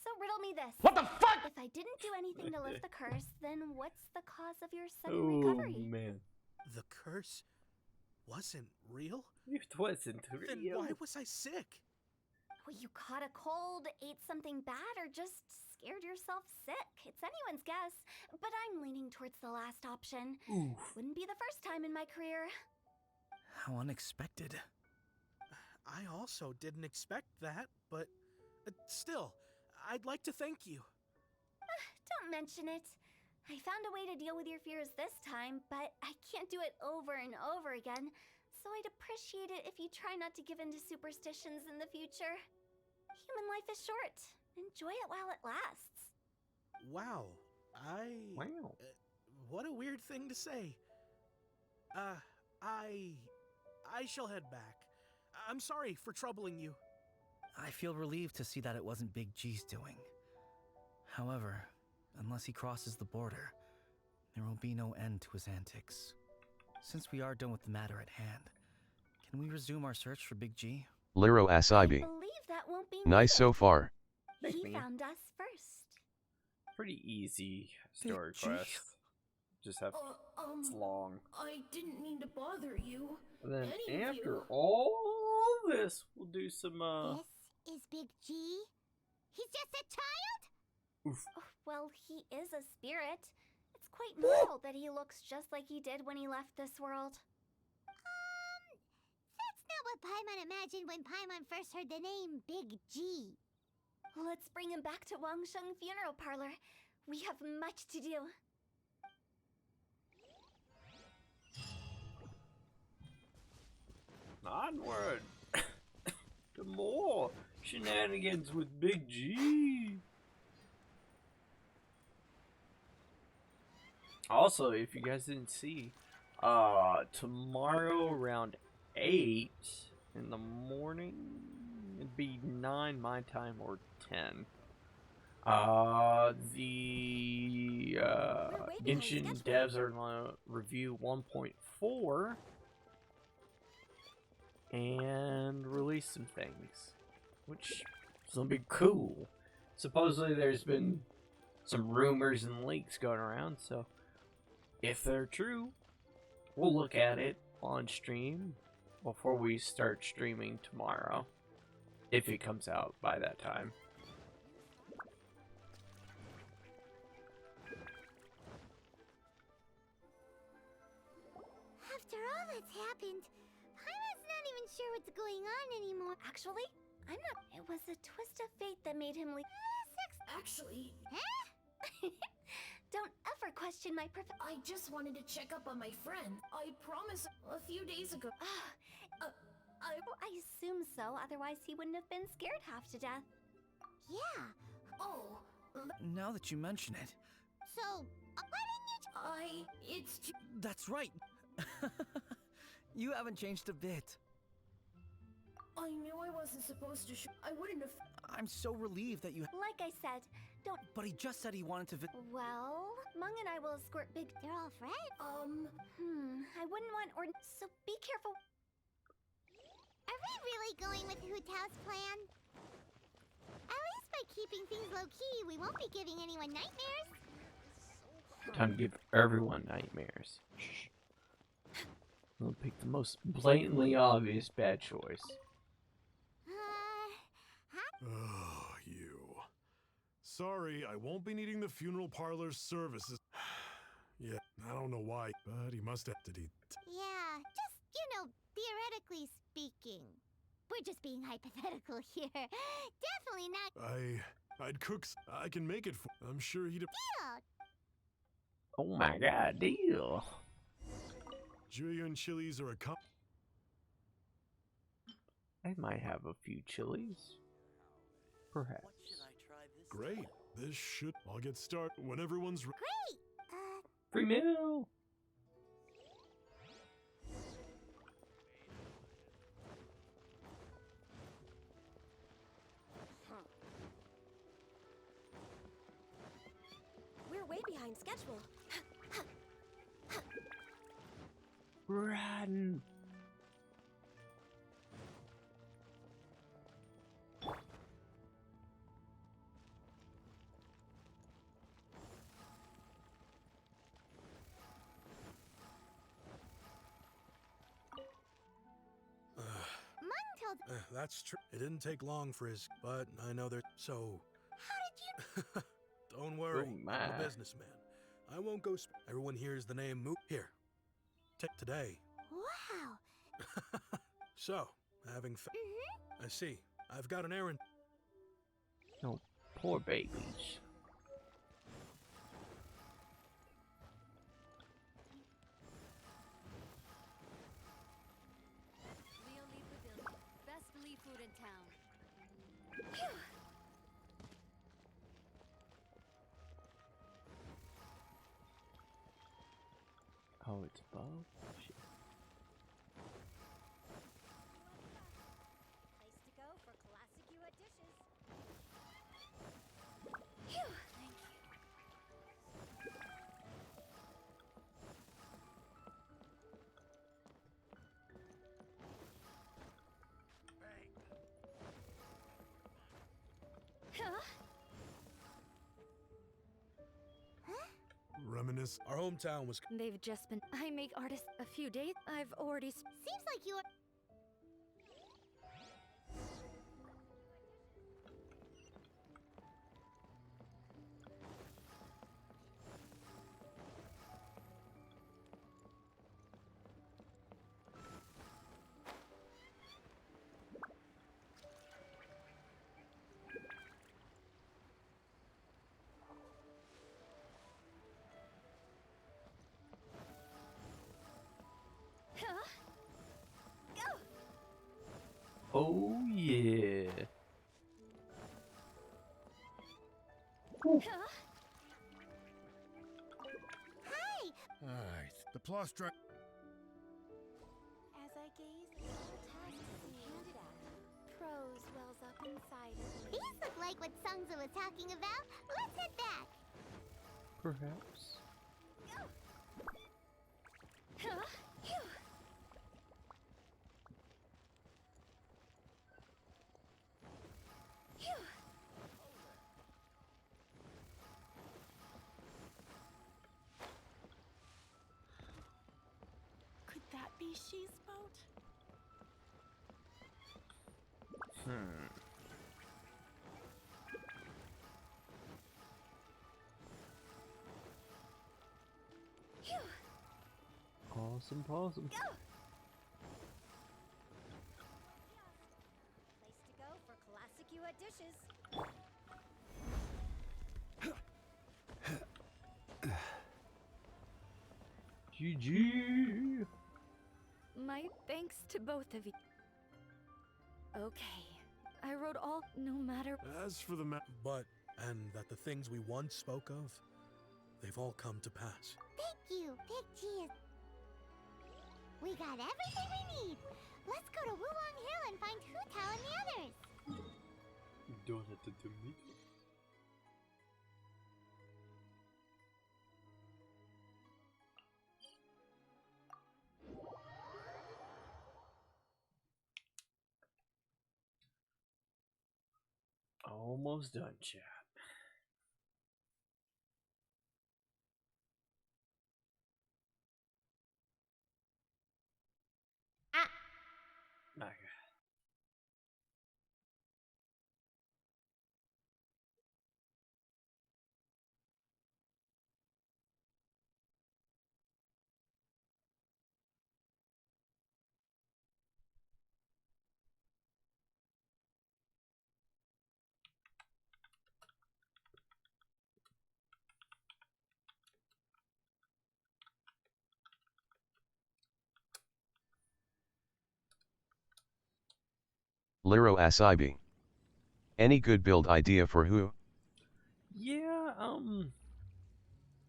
So riddle me this. What the fuck? If I didn't do anything to lift the curse, then what's the cause of your sudden Oh recovery? man, The curse wasn't real? it wasn't Then real. why was I sick? Well, you caught a cold, ate something bad, or just scared yourself sick. It's anyone's guess, but I'm leaning towards the last option. Oof. Wouldn't be the first time in my career. How unexpected. I also didn't expect that, but still, I'd like to thank you. Don't mention it. I found a way to deal with your fears this time, but I can't do it over and over again, so I'd appreciate it if you try not to give in to superstitions in the future. Human life is short. Enjoy it while it lasts. Wow. Wow. What a weird thing to say. I shall head back. I'm sorry for troubling you. I feel relieved to see that it wasn't Big G's doing. However, unless he crosses the border, there will be no end to his antics. Since we are done with the matter at hand, can we resume our search for Big G? Liro I Asibi. believe that won't be Nice needed. so far. He found us first. pretty easy story Big G? quest. Just have it's long. I didn't mean to bother you. And then Any of after you. all this, we'll do some This is Big G? He's just a child? oof. Well, he is a spirit. It's quite normal that he looks just like he did when he left this world. That's not what Paimon imagined when Paimon first heard the name Big G. Let's bring him back to Wangsheng Funeral Parlor. We have much to do. Onward to more shenanigans with Big G. Also, if you guys didn't see, tomorrow around 8 in the morning, it'd be 9 my time or 10. The Genshin devs are gonna review 1.4 and release some things, which is gonna be cool. Supposedly there's been some rumors and leaks going around, so if they're true, we'll look at it on stream before we start streaming tomorrow, if it comes out by that time. After all that's happened, Paimon's not even sure what's going on anymore. Actually, I'm not. It was a twist of fate that made him leave. Actually, Don't ever question my I just wanted to check up on my friend. I promised a few days ago. I assume so, otherwise he wouldn't have been scared half to death. Yeah. Oh, Now that you mention it, So, why didn't you it's that's right. You haven't changed a bit. I knew I wasn't supposed to I wouldn't have. I'm so relieved that you. Like I said, don't. But he just said he wanted to. Well, Mung and I will escort Big. They're all friends. I wouldn't want so be careful. Are we really going with Hu Tao's plan? At least by keeping things low-key, we won't be giving anyone nightmares. Time to give everyone nightmares. Shh. We'll pick the most blatantly obvious bad choice. Oh, you. Sorry, I won't be needing the funeral parlor's services. Yeah, I don't know why, but he must have to eat. Yeah, just, theoretically speaking. We're just being hypothetical here. Definitely not. I'd cook. I can make it for. I'm sure he'd. Deal. Oh my god, deal. Julian chilies are a cup. I might have a few chilies. Perhaps. Great. This should. I'll get started when everyone's. Great. Free meal. We're way behind schedule. Run. That's true. It didn't take long for his, but I know they're so. How did you? Don't worry, Oh, I'm my. a businessman. I won't go. Everyone hears the name Moo. Here, take today. Wow. So, having. I see. I've got an errand. No, poor babies. Best Lee food in town. Oh, it's above? Shit. Place to go for classic U.S. dishes. Reminisce. Our hometown was. They've just been. I make artists a few days. I've already. Seems like you're. Oh yeah. Hi! Alright, the plus track. As I gaze at the tasks being handed out, prose wells up inside of me. These look like what Sungza was talking about. Let's head back. Perhaps. Could that be She's boat? Awesome possum. Place to go for classic UA dishes. GG. My thanks to both of you. Okay. I wrote all, no matter. As for the And that the things we once spoke of, they've all come to pass. Thank you, Big G. We got everything we need. Let's go to Wulong Hill and find Hu Tao and the others. Don't have to do me. Almost done, chat. Okay. Liro Asibi. Any good build idea for who? Yeah,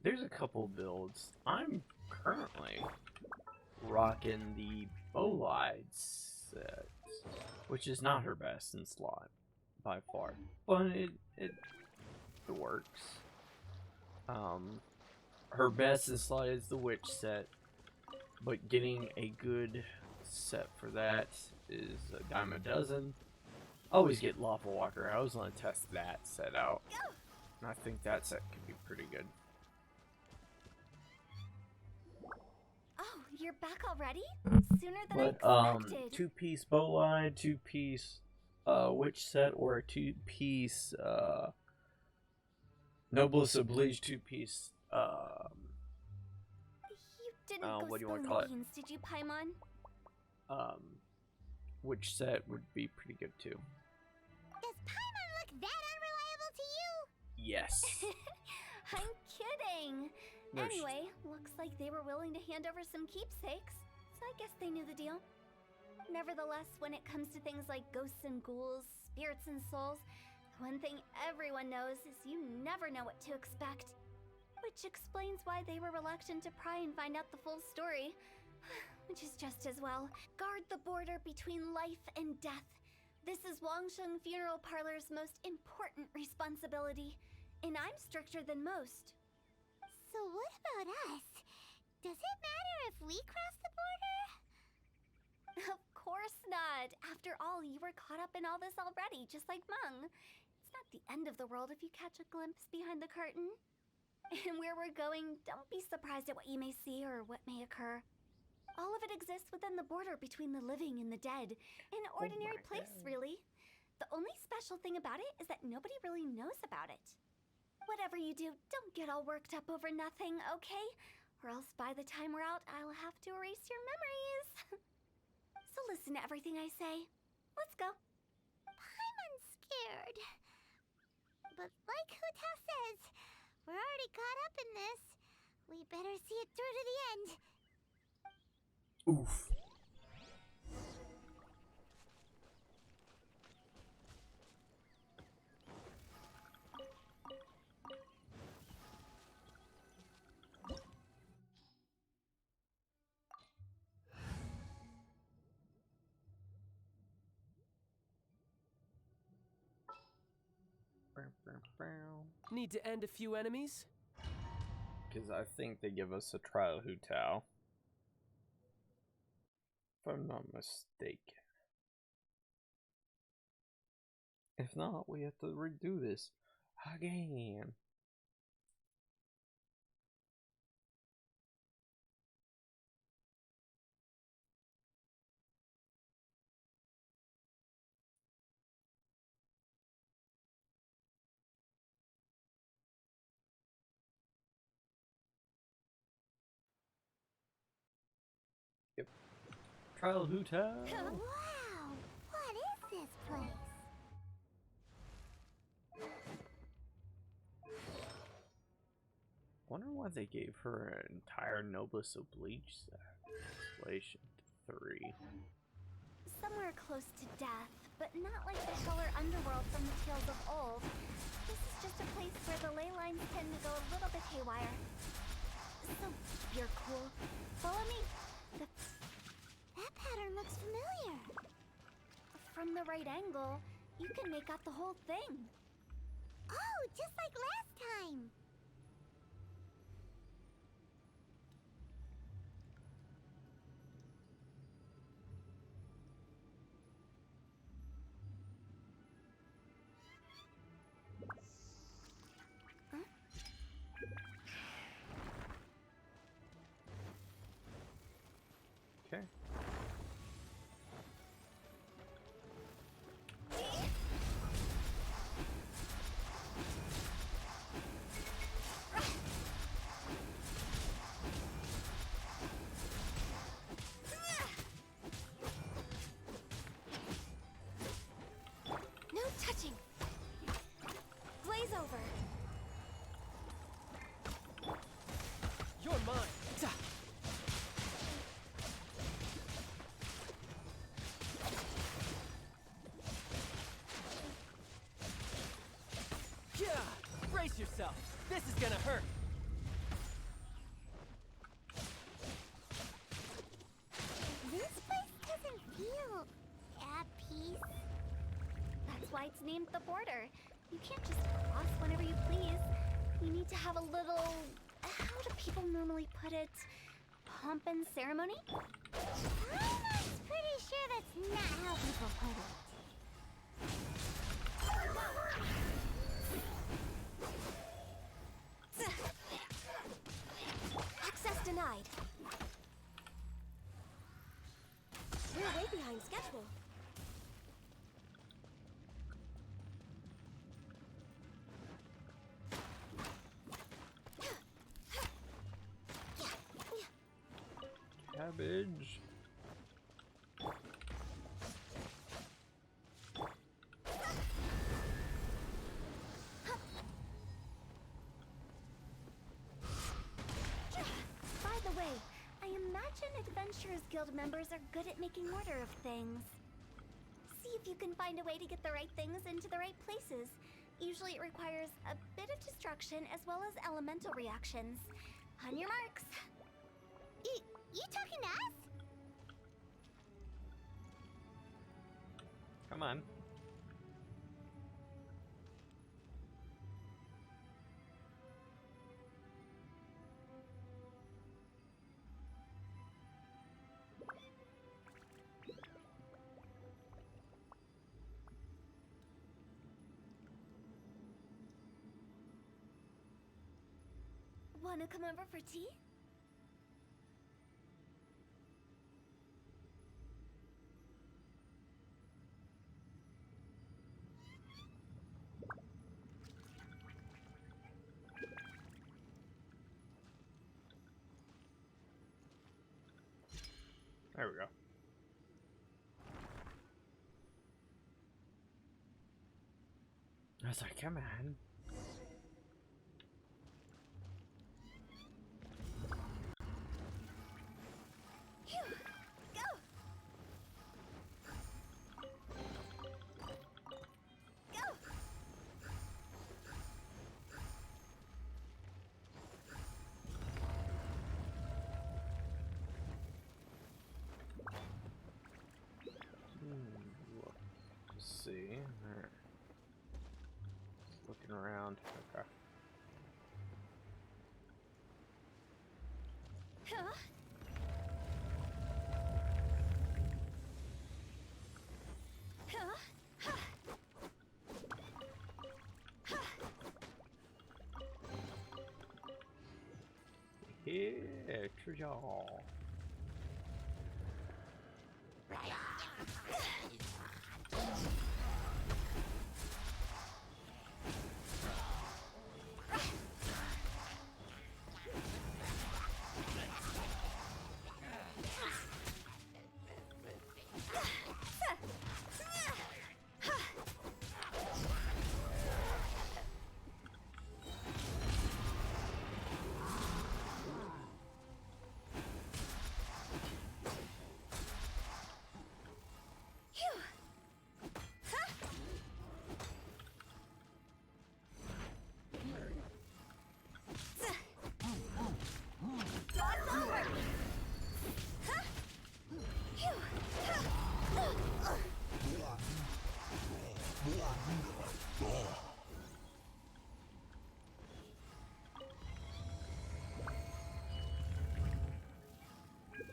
there's a couple builds. I'm currently rocking the Bolide set, which is not her best in slot by far, but it works. Her best in slot is the Witch set, but getting a good set for that is a dime a dozen. Always get Lava Walker. I always want to test that set out. And I think that set could be pretty good. Oh, you're back already? Sooner than But I expected. two-piece Bowline, two-piece Witch set, or a two-piece Noblesse Oblige two-piece You didn't go what do you want to spill call it? beans, did you, Paimon? Witch set would be pretty good too. Does Paimon look that unreliable to you? Yes. I'm kidding. No, she's Anyway, looks like they were willing to hand over some keepsakes, so I guess they knew the deal. Nevertheless, when it comes to things like ghosts and ghouls, spirits and souls, one thing everyone knows is you never know what to expect. Which explains why they were reluctant to pry and find out the full story. Which is just as well. Guard the border between life and death. This is Wangsheng Funeral Parlor's most important responsibility, and I'm stricter than most. So what about us? Does it matter if we cross the border? Of course not. After all, you were caught up in all this already, just like Meng. It's not the end of the world if you catch a glimpse behind the curtain. And where we're going, don't be surprised at what you may see or what may occur. All of it exists within the border between the living and the dead. An ordinary place, really. The only special thing about it is that nobody really knows about it. Whatever you do, don't get all worked up over nothing, okay? Or else by the time we're out, I'll have to erase your memories. So listen to everything I say. Let's go. I'm scared. But like Huta says, we're already caught up in this. We better see it through to the end. Oof. Need to end a few enemies? Because I think they give us a trial Hutao. If I'm not mistaken. If not, we have to redo this again. Yep. Trial Hutao. Wow! What is this place? Wonder why they gave her an entire Noblesse Oblige set. Translation 3. Somewhere close to death, but not like the hell or underworld from the tales of old. This is just a place where the ley lines tend to go a little bit haywire. So, you're cool. Follow me. That pattern looks familiar. From the right angle, you can make out the whole thing. Oh, just like last time. Okay. No touching. Glaze over. You're mine. Ta. Yeah! Brace yourself. This is gonna hurt. This place doesn't feel at peace. That's why it's named the border. You can't just cross whenever you please. You need to have a little... How do people normally put it? Pomp and ceremony? I'm pretty sure that's not how people put it. Access denied. We're way behind schedule. Cabbage. By the way, I imagine Adventurers Guild members are good at making order of things. See if you can find a way to get the right things into the right places. Usually it requires a bit of destruction as well as elemental reactions. On your marks. You talking to us? Come on. Wanna come over for tea? There we go. I was like, come on. Let's see. Alright. Looking around. Okay. Yeah, treasure.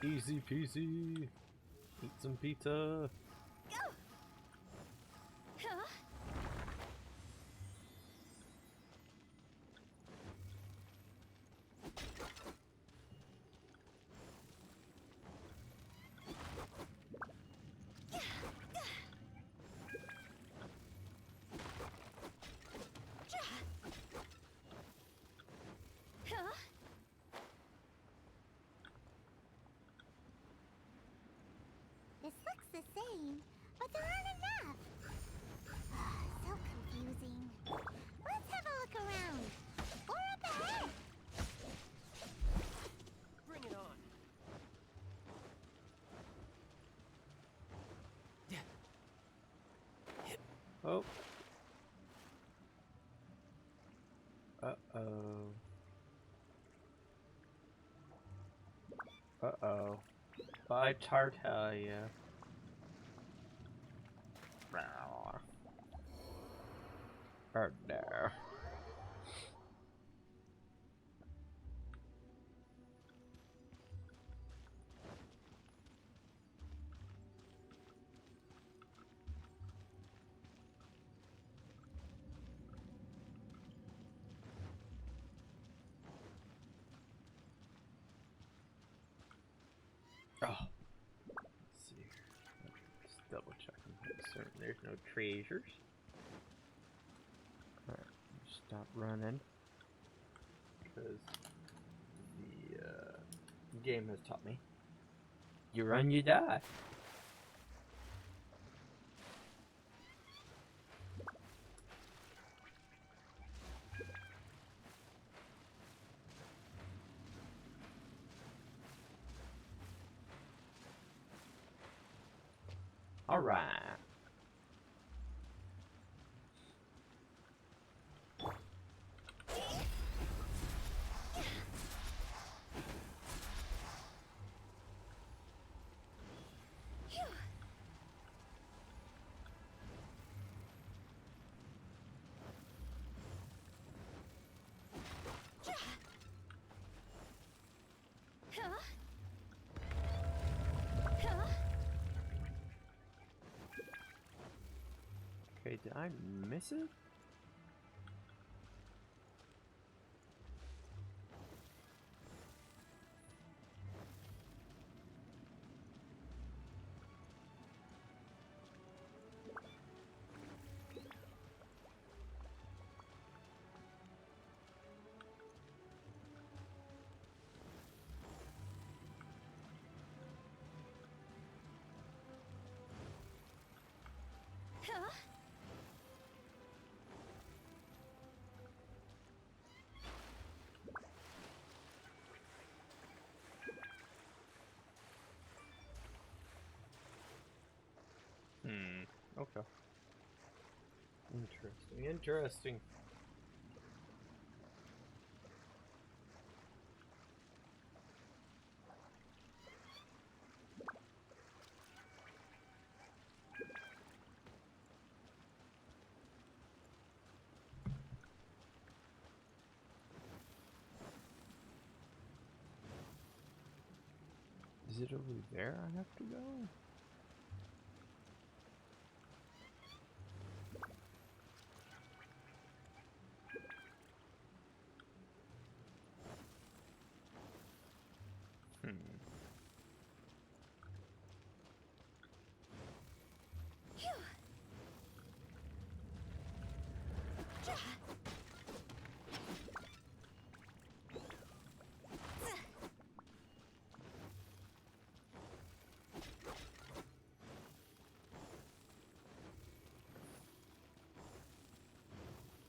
Easy peasy. Eat some pizza. This looks the same, but there aren't enough. So confusing. Let's have a look around. Or up ahead. Bring it on. Oh. Uh-oh. Uh-oh. Bye, Tartalia. Oh no. Oh. Let's see. Just double checking. Certain there's no treasures. Alright, stop running. Because the game has taught me. You run, you die. All right. Okay, did I miss it? Okay. Interesting. Is it over there I have to go?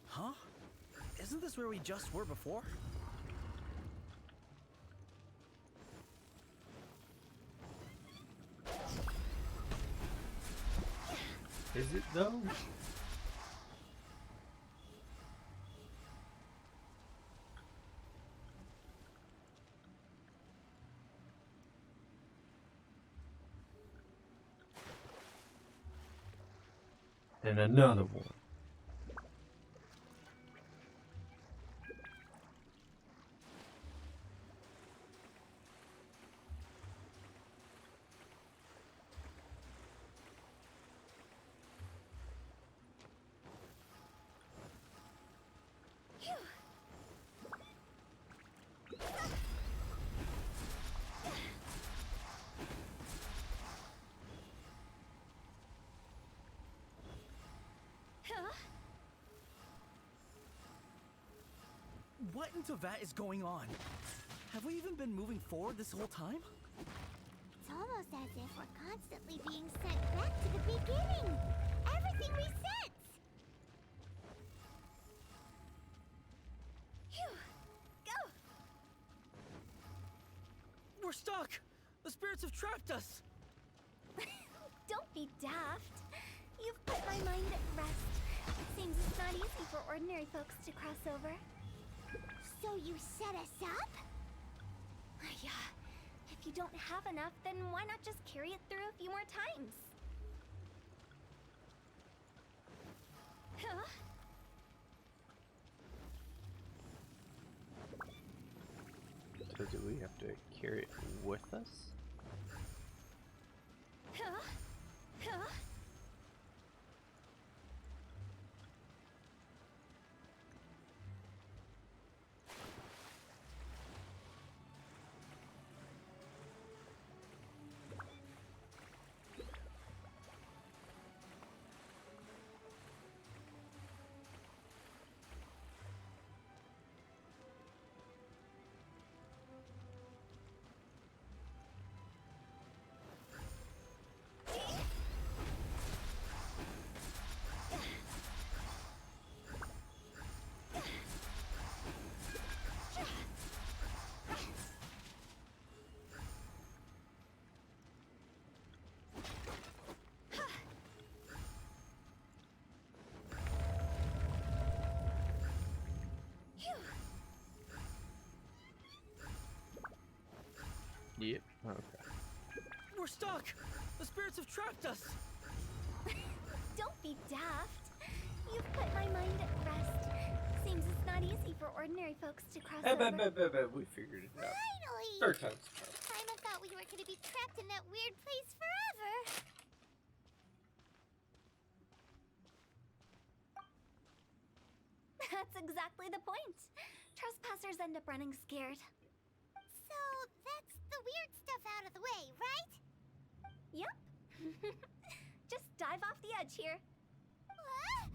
Huh? Isn't this where we just were before? Is it though? And another one. What in Teyvat is going on? Have we even been moving forward this whole time? It's almost as if we're constantly being sent back to the beginning. Everything resets. Phew! Go! We're stuck! The spirits have trapped us! Don't be daft. You've put my mind at rest. Seems it's not easy for ordinary folks to cross over. So you set us up? Yeah. If you don't have enough, then why not just carry it through a few more times? Huh? So do we have to carry it with us? Huh? Huh? Yep. Okay. We're stuck! The spirits have trapped us! Don't be daft. You've put my mind at rest. Seems it's not easy for ordinary folks to cross over. We figured it out. Finally! Third time's a charm. Paimon thought we were going to be trapped in that weird place forever. That's exactly the point. Trespassers end up running scared. So that's the weird stuff out of the way, right? Yep. Just dive off the edge here. What?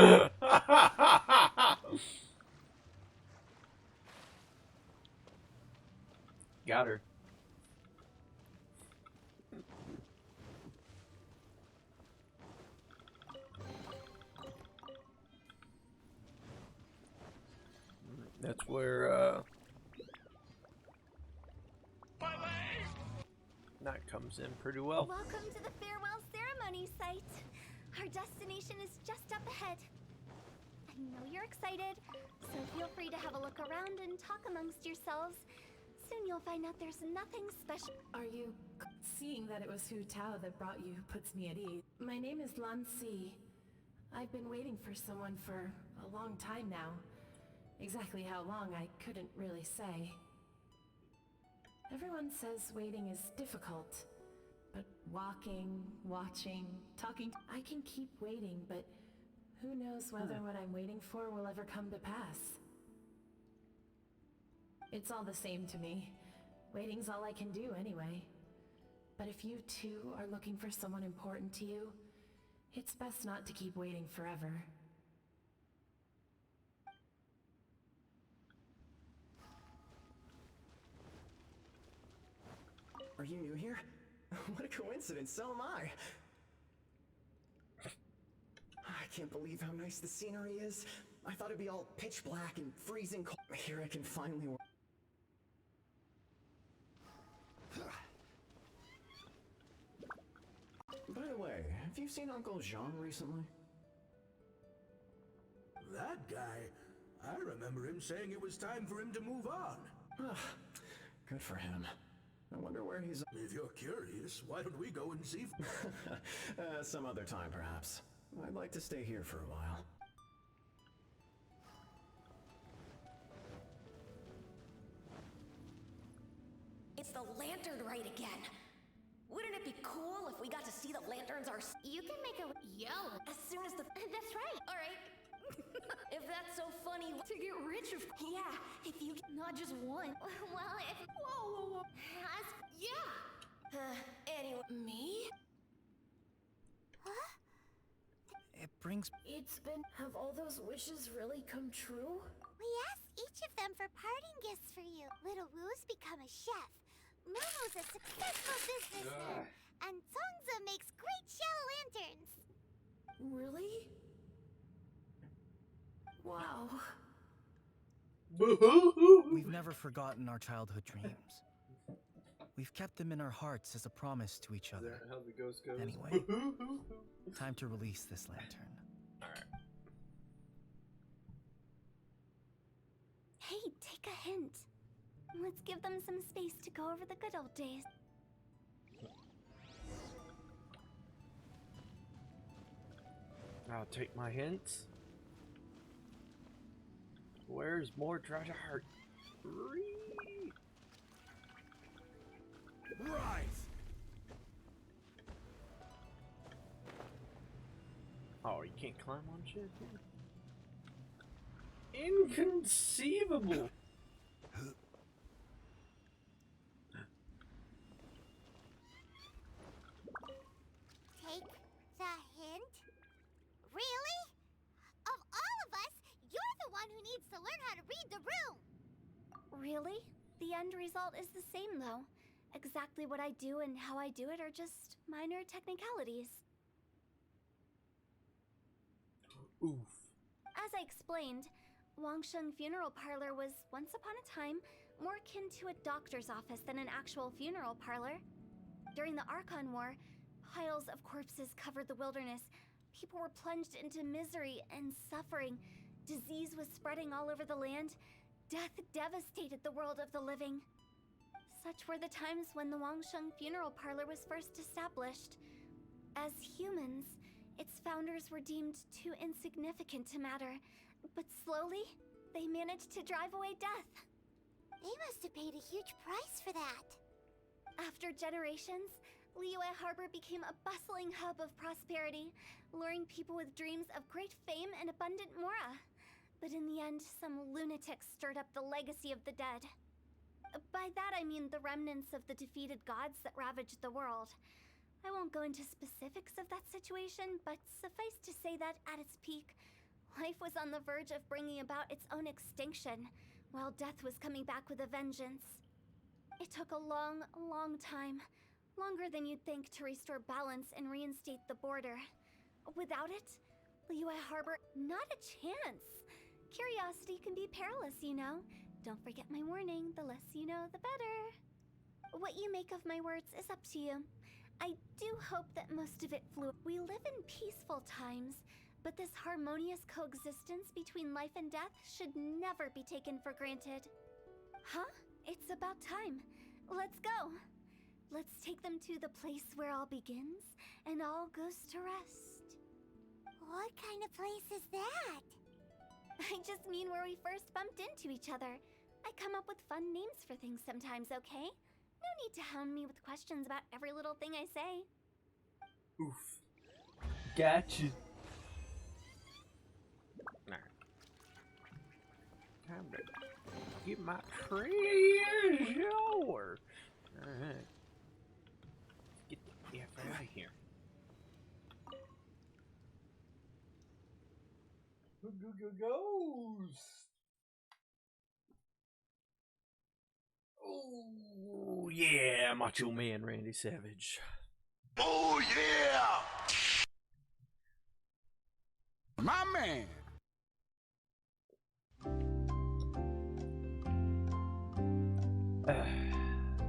Yep. Got her. That's where that comes in pretty well. Welcome to the farewell ceremony site. Our destination is just up ahead. I know you're excited, so feel free to have a look around and talk amongst yourselves. Soon you'll find out there's nothing special. Are you seeing that it was Hu Tao that brought you puts me at ease? My name is Lan Si. I've been waiting for someone for a long time now. Exactly how long, I couldn't really say. Everyone says waiting is difficult, but walking, watching, talking, I can keep waiting, but who knows whether what I'm waiting for will ever come to pass. It's all the same to me. Waiting's all I can do anyway. But if you too are looking for someone important to you, it's best not to keep waiting forever. Are you new here? What a coincidence, so am I! I can't believe how nice the scenery is. I thought it'd be all pitch black and freezing cold. Here I can finally work. By the way, have you seen Uncle Jean recently? That guy? I remember him saying it was time for him to move on. Good for him. I wonder where he's... If you're curious, why don't we go and see? Some other time, perhaps. I'd like to stay here for a while. It's the lantern rite again. Wouldn't it be cool if we got to see the lanterns ourselves? You can make a yell As soon as the... That's right. All right. If that's so funny... To get rich, of Yeah, if you... not just one. Well, if whoa. Yeah. Anyway... Me? Huh? It brings... It's been... Have all those wishes really come true? We asked each of them for parting gifts for you. Little Wu's become a chef. Momo's a successful businessman. And Songza makes great shell lanterns. Really? Wow. We've never forgotten our childhood dreams. We've kept them in our hearts as a promise to each other. Is that how the ghost goes? Anyway, time to release this lantern. Hey, take a hint. Let's give them some space to go over the good old days. I'll take my hints. Where's more treasure? Rise! Oh, you can't climb on shit here? Inconceivable! Take the hint? Really? Of all of us, you're the one who needs to learn how to read the room! Really? The end result is the same, though. Exactly what I do and how I do it are just minor technicalities. Oof. As I explained, Wangsheng Funeral Parlor was, once upon a time, more akin to a doctor's office than an actual funeral parlor. During the Archon War, piles of corpses covered the wilderness. People were plunged into misery and suffering. Disease was spreading all over the land. Death devastated the world of the living. Such were the times when the Wangsheng Funeral Parlor was first established. As humans, its founders were deemed too insignificant to matter, but slowly, they managed to drive away death. They must have paid a huge price for that. After generations, Liyue Harbor became a bustling hub of prosperity, luring people with dreams of great fame and abundant mora. But in the end, some lunatics stirred up the legacy of the dead. By that I mean the remnants of the defeated gods that ravaged the world. I won't go into specifics of that situation, but suffice to say that at its peak, life was on the verge of bringing about its own extinction, while death was coming back with a vengeance. It took a long, long time. Longer than you'd think to restore balance and reinstate the border. Without it, Liyue Harbor, not a chance. Curiosity can be perilous, you know. Don't forget my warning, the less you know, the better. What you make of my words is up to you. I do hope that most of it flew. We live in peaceful times, but this harmonious coexistence between life and death should never be taken for granted. Huh? It's about time. Let's go. Let's take them to the place where all begins and all goes to rest. What kind of place is that? I just mean where we first bumped into each other. I come up with fun names for things sometimes, okay? No need to hound me with questions about every little thing I say. Oof. Gotcha. Alright. Time to get my treasure. Alright. Get the F out of here. Goes. Oh yeah, Macho Man Randy Savage. Oh yeah! My man!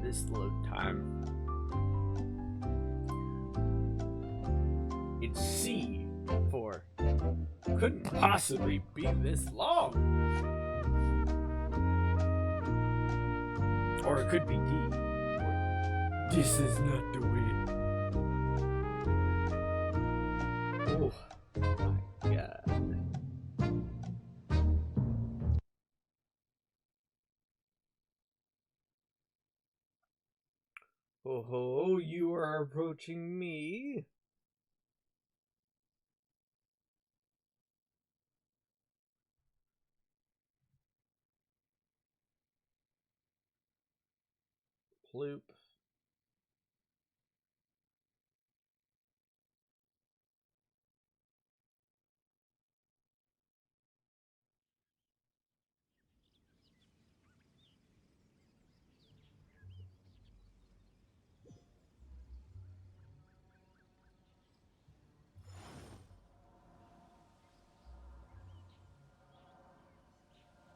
This load time. It's C for couldn't possibly be this long. Or it could be D. This is not the way. Oh my god. Oh ho, you are approaching me. Ploop.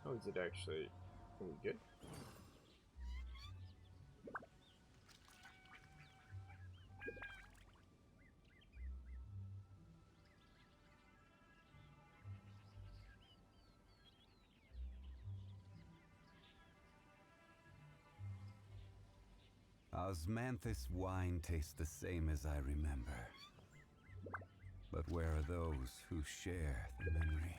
Oh, is it actually? Are we good? Osmanthus wine tastes the same as I remember. But where are those who share the memory?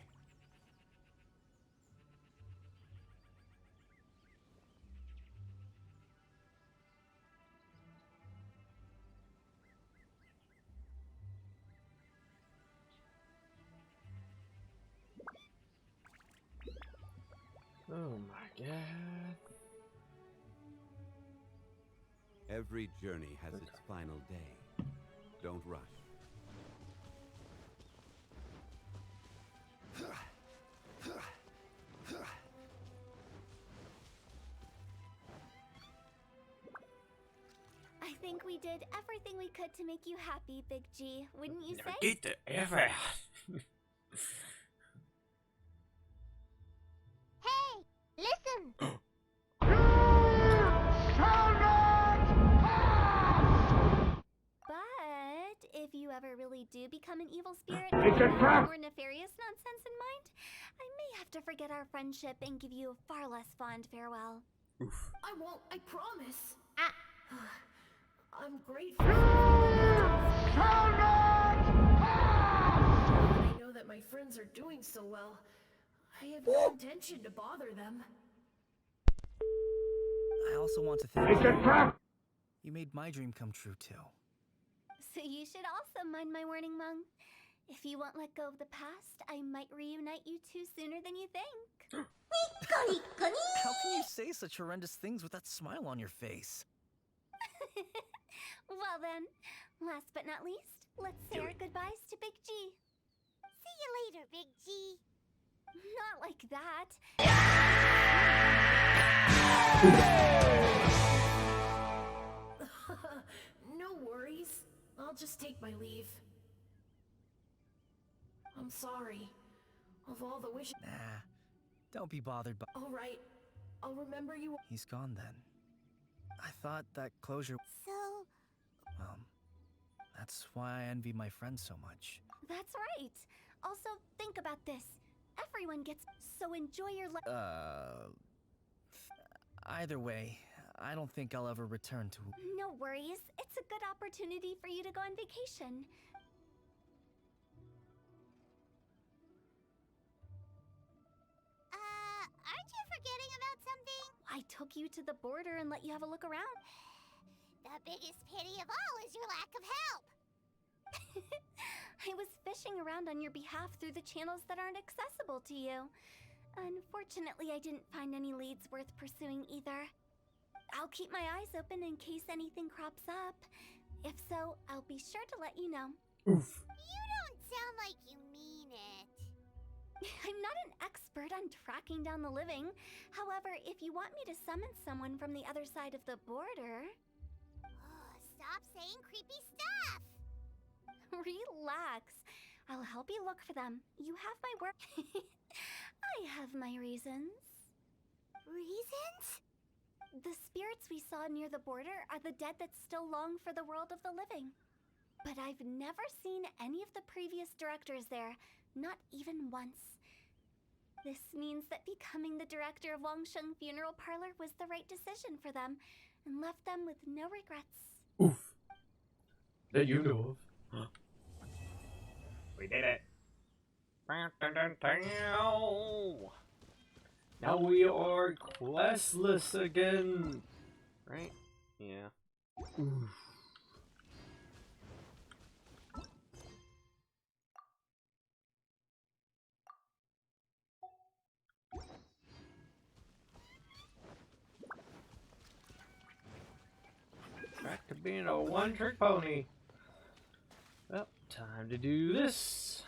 Oh my god. Every journey has its final day. Don't rush. I think we did everything we could to make you happy, Big G, wouldn't you say? Get the F out. Hey, listen! But if you ever really do become an evil spirit It's a with trap! more nefarious nonsense in mind, I may have to forget our friendship and give you a far less fond farewell. Oof. I won't, I promise. Ah. I'm grateful. I know that my friends are doing so well. I have no intention to bother them. I also want to thank It's a you. trap! You made my dream come true too. So you should also mind my warning, Mung. If you won't let go of the past, I might reunite you two sooner than you think. How can you say such horrendous things with that smile on your face? Well then, last but not least, let's say our goodbyes to Big G. See you later, Big G. Not like that. sorry. Of all the wishes. Nah, don't be bothered by. All right, I'll remember you. He's gone then. I thought that closure. So, Well, that's why I envy my friends so much. That's right. Also, think about this. Everyone gets so enjoy your life. Either way, I don't think I'll ever return to. No worries. It's a good opportunity for you to go on vacation. aren't you forgetting about something? I took you to the border and let you have a look around. The biggest pity of all is your lack of help. I was fishing around on your behalf through the channels that aren't accessible to you. Unfortunately, I didn't find any leads worth pursuing either. I'll keep my eyes open in case anything crops up. If so, I'll be sure to let you know. You don't sound like you mean it. I'm not an expert on tracking down the living. However, if you want me to summon someone from the other side of the border... Stop saying creepy stuff! Relax. I'll help you look for them. You have my word. I have my reasons. Reasons? The spirits we saw near the border are the dead that still long for the world of the living. But I've never seen any of the previous directors there, not even once. This means that becoming the director of Wangsheng Funeral Parlor was the right decision for them, and left them with no regrets. Oof. That you know of. We did it. Now we are questless again. Right? Yeah. Oof. Back to being a one-trick pony. Well, time to do this.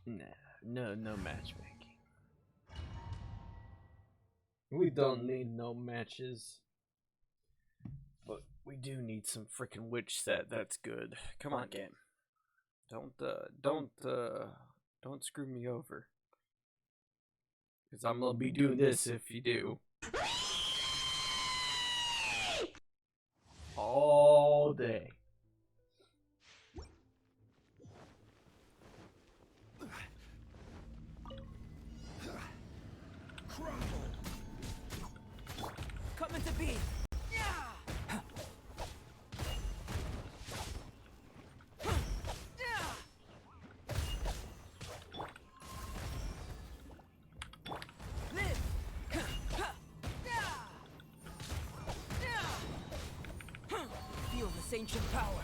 Nah, no matchmaking. We don't need no matches. But we do need some freaking witch set. That's good. Come on, game. Don't screw me over. Because I'm gonna be doing this if you do. All day. Coming to be. Feel this ancient power.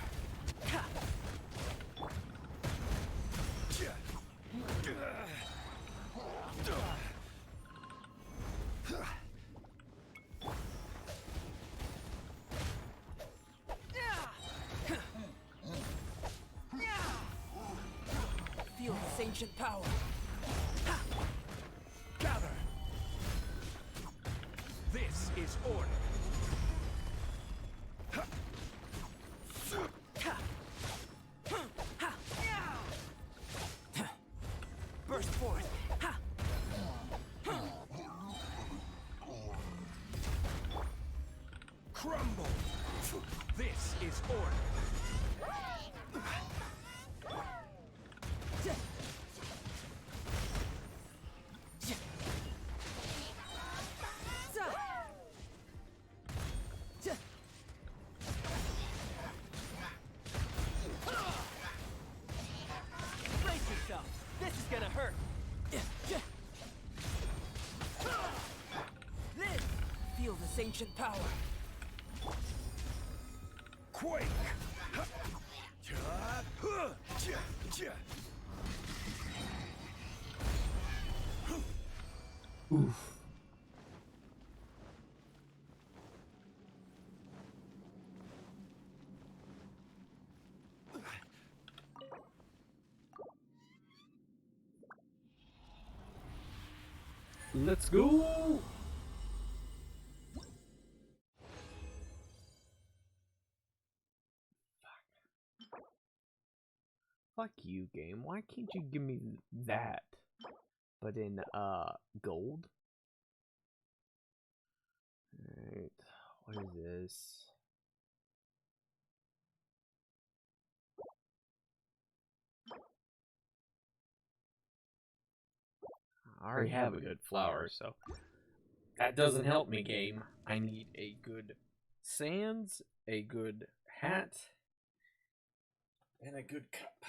Feel this ancient power. Gather. This is order. Burst forth. Crumble. This is order. Brace yourself. This is gonna hurt. This. Feel this ancient power. Quake. Oof. Let's go. fuck you, game. Why can't you give me that? But in, gold? Alright, what is this? I already have a good flower, so that doesn't help me, game. I need a good sands, a good hat, and a good cup.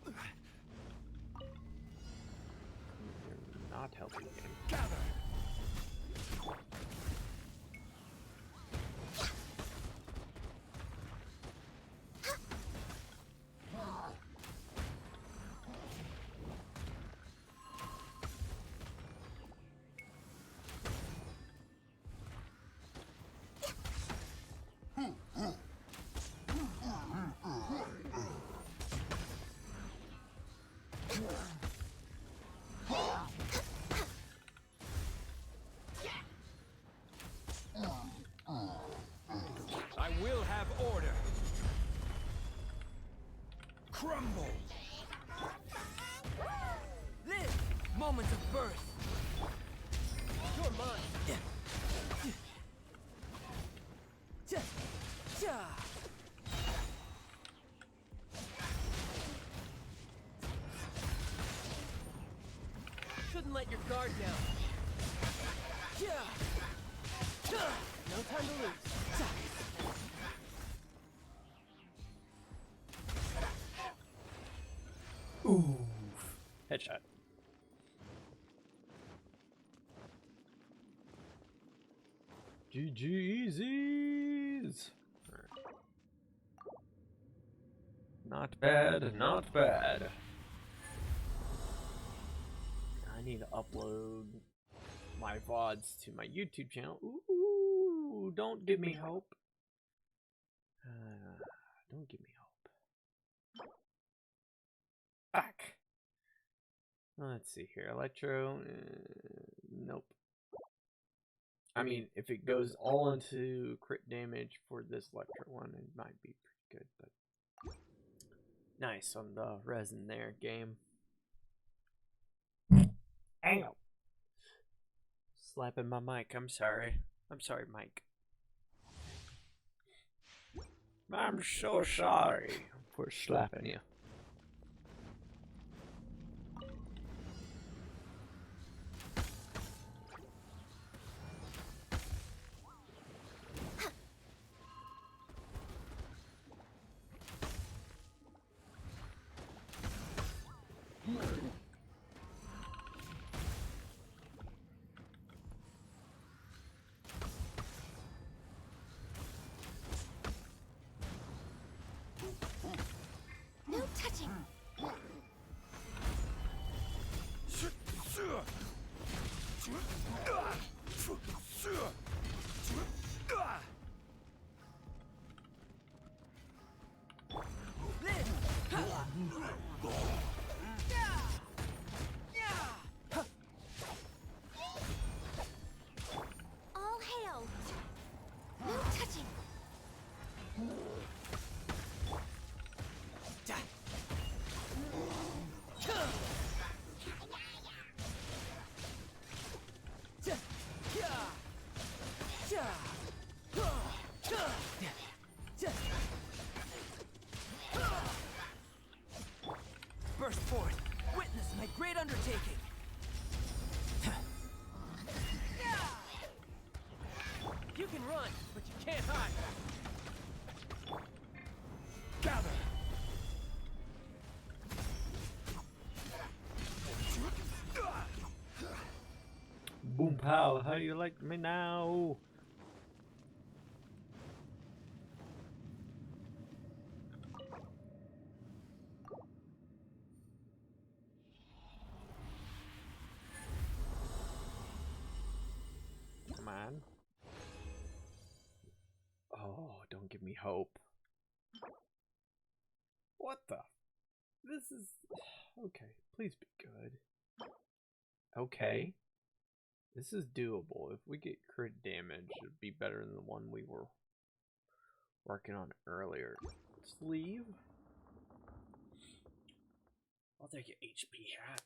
You're not helping, game. Gather. I will have order. Crumble. Live! Moments of birth. You're mine. Shouldn't let your guard down. No time to lose. Ooh. Headshot. GG easies. Not bad, not bad. I need to upload my VODs to my YouTube channel. Ooh, don't give me hope. Don't give me hope. Fuck. Let's see here. Electro. Nope. I mean, if it goes all into crit damage for this Electro one, it might be pretty good, but nice on the resin there, game. Ow! Slapping my mic. I'm sorry. I'm sorry, Mike. I'm so sorry for slapping you. No touching. All hail. No touching. Burst forth. Witness my great undertaking. You can run, but you can't hide. Gather. Boom pow, how you like me now? Come on. Oh, don't give me hope. What the? This is... Okay, please be good. Okay. This is doable. If we get crit damage, it'd be better than the one we were working on earlier. Let's leave. I'll take an HP hat.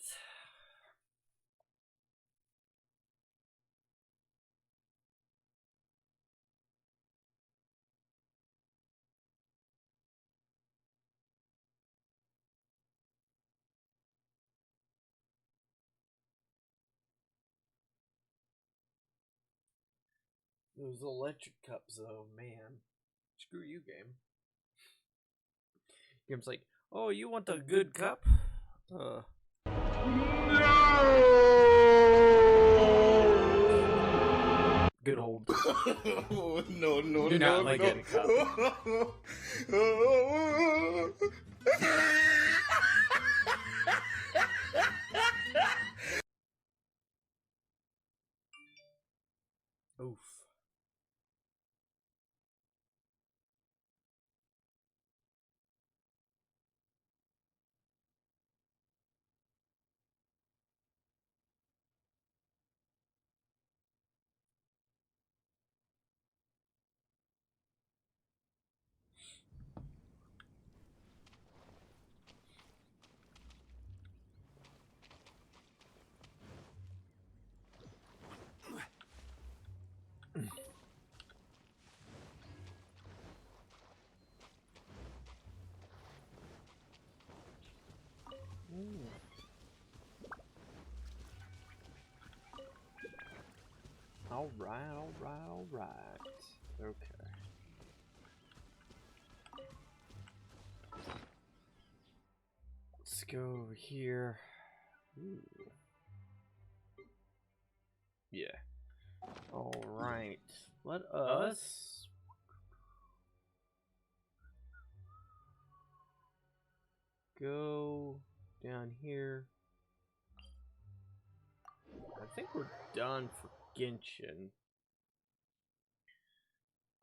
Those electric cups, though, man. Screw you, game. Game's like, oh, you want the good cup? Good old. No, Do not like it. Oof. Alright. Okay. Let's go over here. Ooh. Yeah. Alright. Let us go down here. I think we're done for Genshin.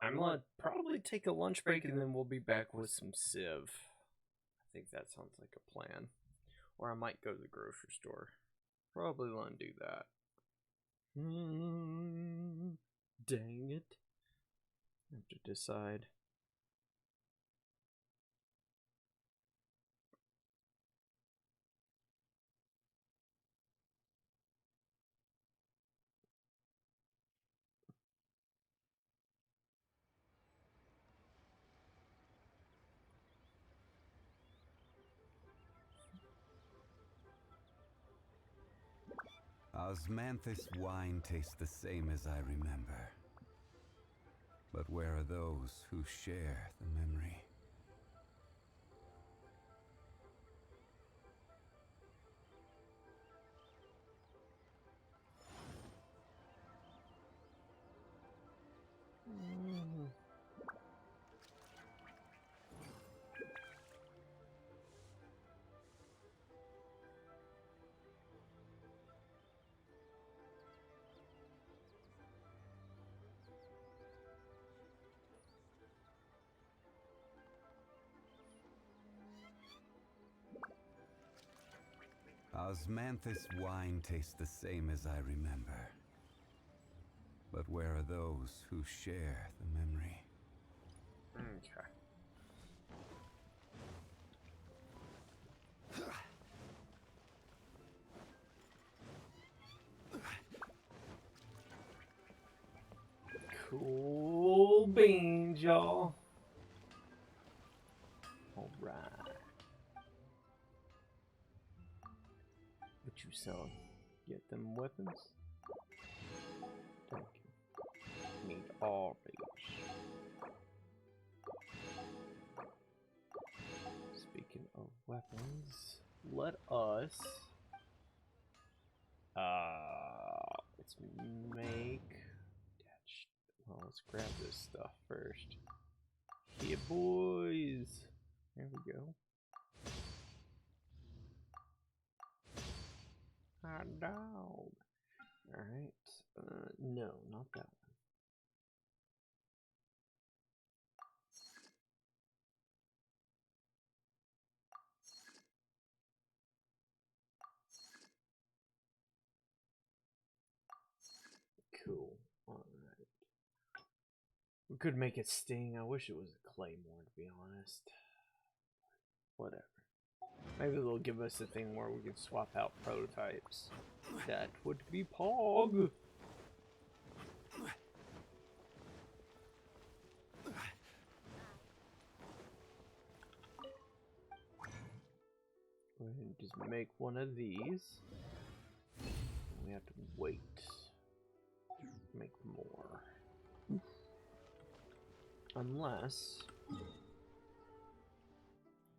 I'm gonna probably take a lunch break and then we'll be back with some Civ. I think that sounds like a plan. Or I might go to the grocery store. Probably want to do that. Dang it. I have to decide. Osmanthus wine tastes the same as I remember. But where are those who share the memory? Osmanthus wine tastes the same as I remember. But where are those who share the memory? Okay. Cool beans, y'all. Alright. What you selling? Get them weapons? Thank you. Need all these. Speaking of weapons, let us let's make well, let's grab this stuff first. Yeah, boys. There we go. Hot dog. Alright. No, not that one. could make it sting. I wish it was a claymore, to be honest. Whatever. Maybe they'll give us a thing where we can swap out prototypes. That would be Pog. Go ahead and just make one of these. We have to wait. Make more. Unless...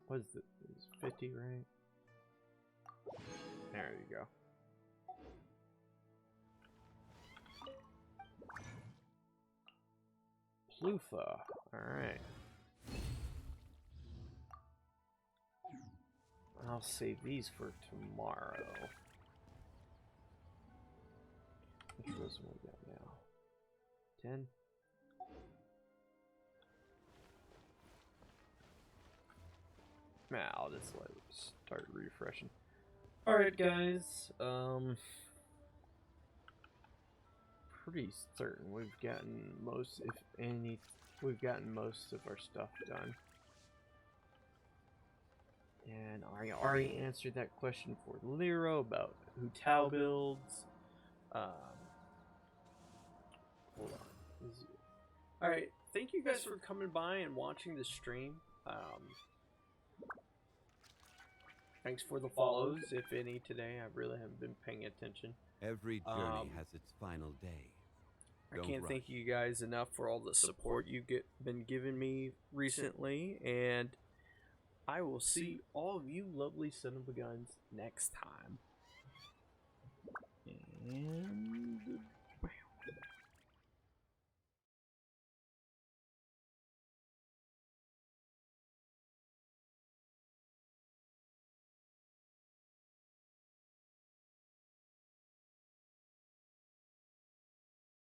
What is it? It's 50, right? There you go. Plufa. Alright. I'll save these for tomorrow. Which was one we got now? 10? Nah, I'll just let it start refreshing. Alright guys, pretty certain we've gotten most, if any, we've gotten most of our stuff done. And I already answered that question for Lero about who Tao builds. Hold on. Alright, thank you guys for coming by and watching the stream. Thanks for the follows, if any, today. I really haven't been paying attention. Every journey has its final day. I can't thank you guys enough for all the support you've been giving me recently, and I will see all of you lovely son of a guns next time. And